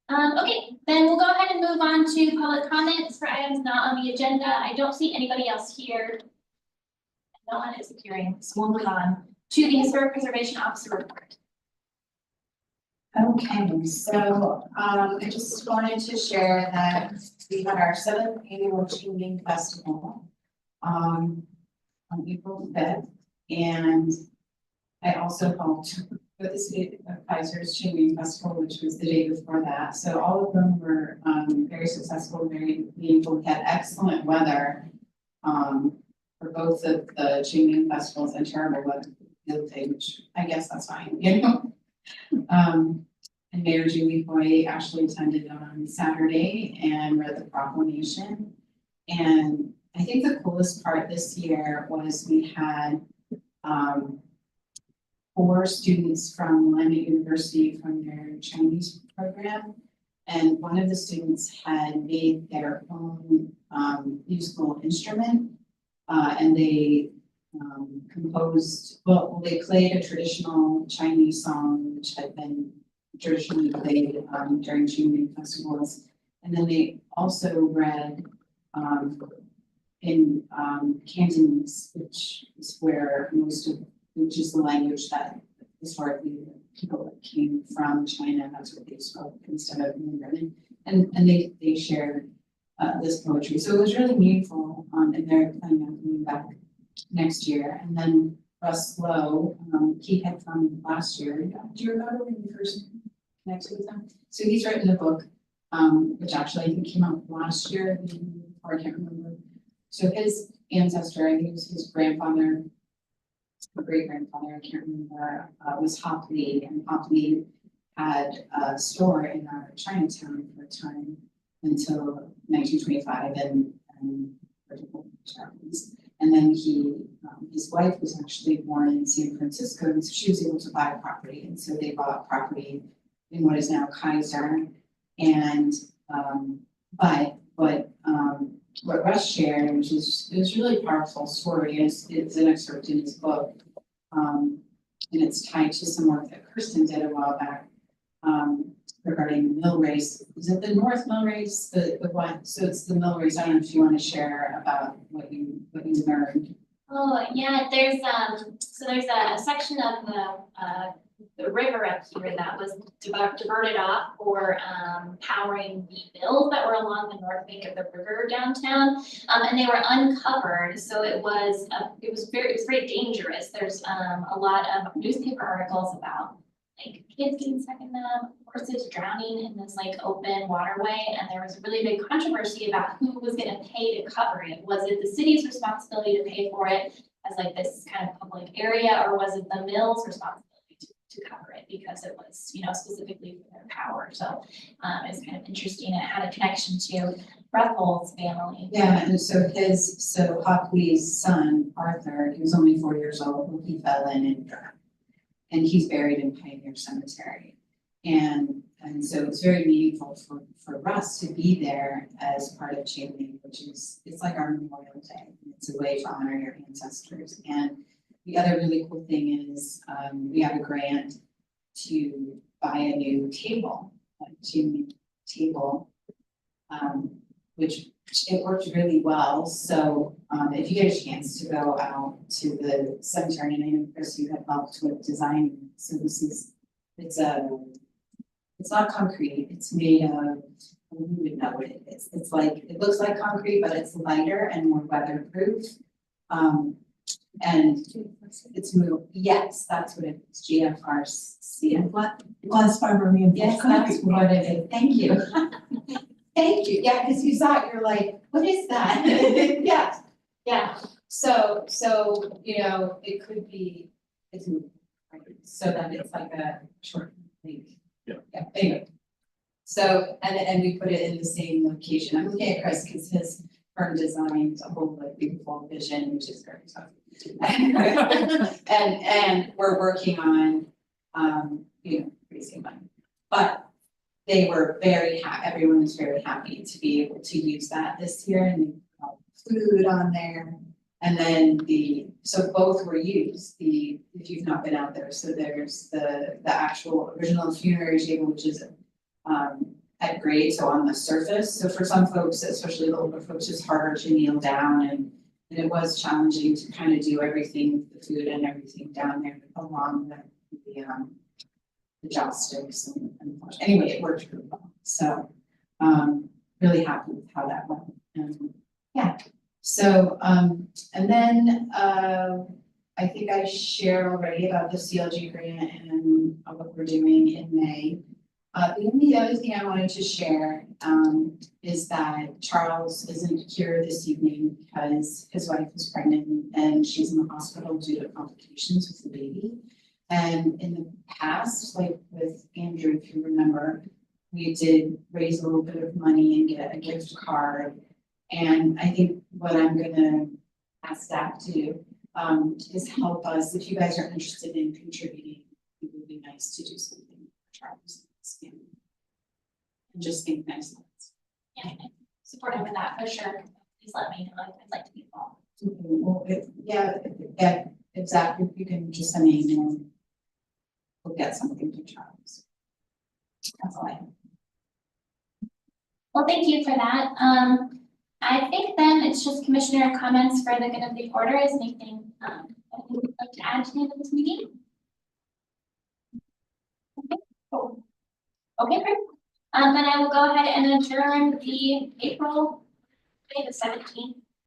Okay, then we'll go ahead and move on to public comments for items not on the agenda. I don't see anybody else here. No one is appearing, so we'll move on to the Historic Preservation Officer report. Okay, so I just wanted to share that we had our 7th annual Chinging Festival on April 5th, and I also helped with the City of Kaiser's Chinging Festival, which was the day before that. So all of them were very successful, very meaningful. We had excellent weather for both of the Chinging festivals and terrible weather the other day, which I guess that's fine, you know. And Mayor Julie Hoy actually attended on Saturday and read the proclamation. And I think the coolest part this year was we had 4 students from Willamette University from their Chinese program. And one of the students had made their own musical instrument. And they composed, well, they played a traditional Chinese song, which had been traditionally played during Qingming festivals. And then they also read in Cantonese, which is which is the language that historically the people that came from China, that's what they spoke instead of Mandarin. And they shared this poetry. So it was really meaningful, and they're planning on coming back next year. And then Russ Lowe, he had come last year. Do you remember when you first connected with him? So he's written a book, which actually I think came out last year, or I can't remember. So his ancestor, I think it was his grandfather, or great grandfather, I can't remember, was Hop Lee, and Hop Lee had a store in our Chinatown for a time until 1925, and and then his wife was actually born in San Francisco, and so she was able to buy a property, and so they bought property in what is now Kaiser. And what Russ shared, which is it was a really powerful story, and it's an excerpt in his book, and it's tied to some work that Kirsten did a while back regarding the mill race. Is it the North Mill Race? The one? So it's the mill race. I don't know if you want to share about what you learned. Oh, yeah, there's a section of the river up here that was diverted off for powering the mills that were along the north bank of the river downtown, and they were uncovered. So it was very dangerous. There's a lot of newspaper articles about like kids getting stuck in them, horses drowning in this like open waterway, and there was a really big controversy about who was going to pay to cover it. Was it the city's responsibility to pay for it as like this kind of public area, or was it the mill's responsibility to cover it because it was, you know, specifically for their power? So it's kind of interesting. It had a connection to Breatholt's family. Yeah, and so Hop Lee's son, Arthur, he was only 4 years old when he fell in and drowned. And he's buried in Pioneer Cemetery. And so it's very meaningful for Russ to be there as part of Qingming, which is, it's like our Memorial Day. It's a way to honor your ancestors. And the other really cool thing is we have a grant to buy a new table, a Qingming table, which it worked really well. So if you get a chance to go out to the cemetery, and I know Chris, you have helped with designing. So it's not concrete. It's made of, you would know what it is. It's like, it looks like concrete, but it's lighter and more weatherproof. And it's moved, yes, that's what it is, GFRC and what? Glass fiber reinforced Yes, concrete. that's what it is, thank you. Thank you, yeah, because you saw it, you're like, what is that? Yeah, yeah, so, you know, it could be, it's moved, right? So that it's like a short link. Yeah. Yeah, anyway. So, and we put it in the same location, I'm looking at Chris, because his firm designed a whole like beautiful vision, which is very tough. And we're working on, you know, raising money. But they were very everyone was very happy to be able to use that this year and they put food on there. And then so both were used, if you've not been out there, so there's the actual original funerary table, which is at grade, so on the surface. So for some folks, especially the older folks, it's harder to kneel down and it was challenging to kind of do everything, the food and everything down there along the joysticks and anyway, it worked really well. So really happy with how that went. And yeah. So and then I think I shared already about the CLG grant and what we're doing in May. The only other thing I wanted to share is that Charles isn't here this evening because his wife is pregnant and she's in the hospital due to complications with the baby. And in the past, like with Andrew, if you remember, we did raise a little bit of money and get a gift card. And I think what I'm gonna ask staff to do is help us, if you guys are interested in contributing, it would be nice to do something for Charles. And just think nice thoughts. Yeah, support him with that for sure. Please let me know. I'd like to be involved. Well, yeah, exactly. You can just send me an email. We'll get something to Charles. That's all I have. Well, thank you for that. I think then it's just commissioner comments for the good of the order. Is anything you would like to add to the end of this meeting? Okay, cool. Okay, great. Then I will go ahead and adjourn the April, the 17th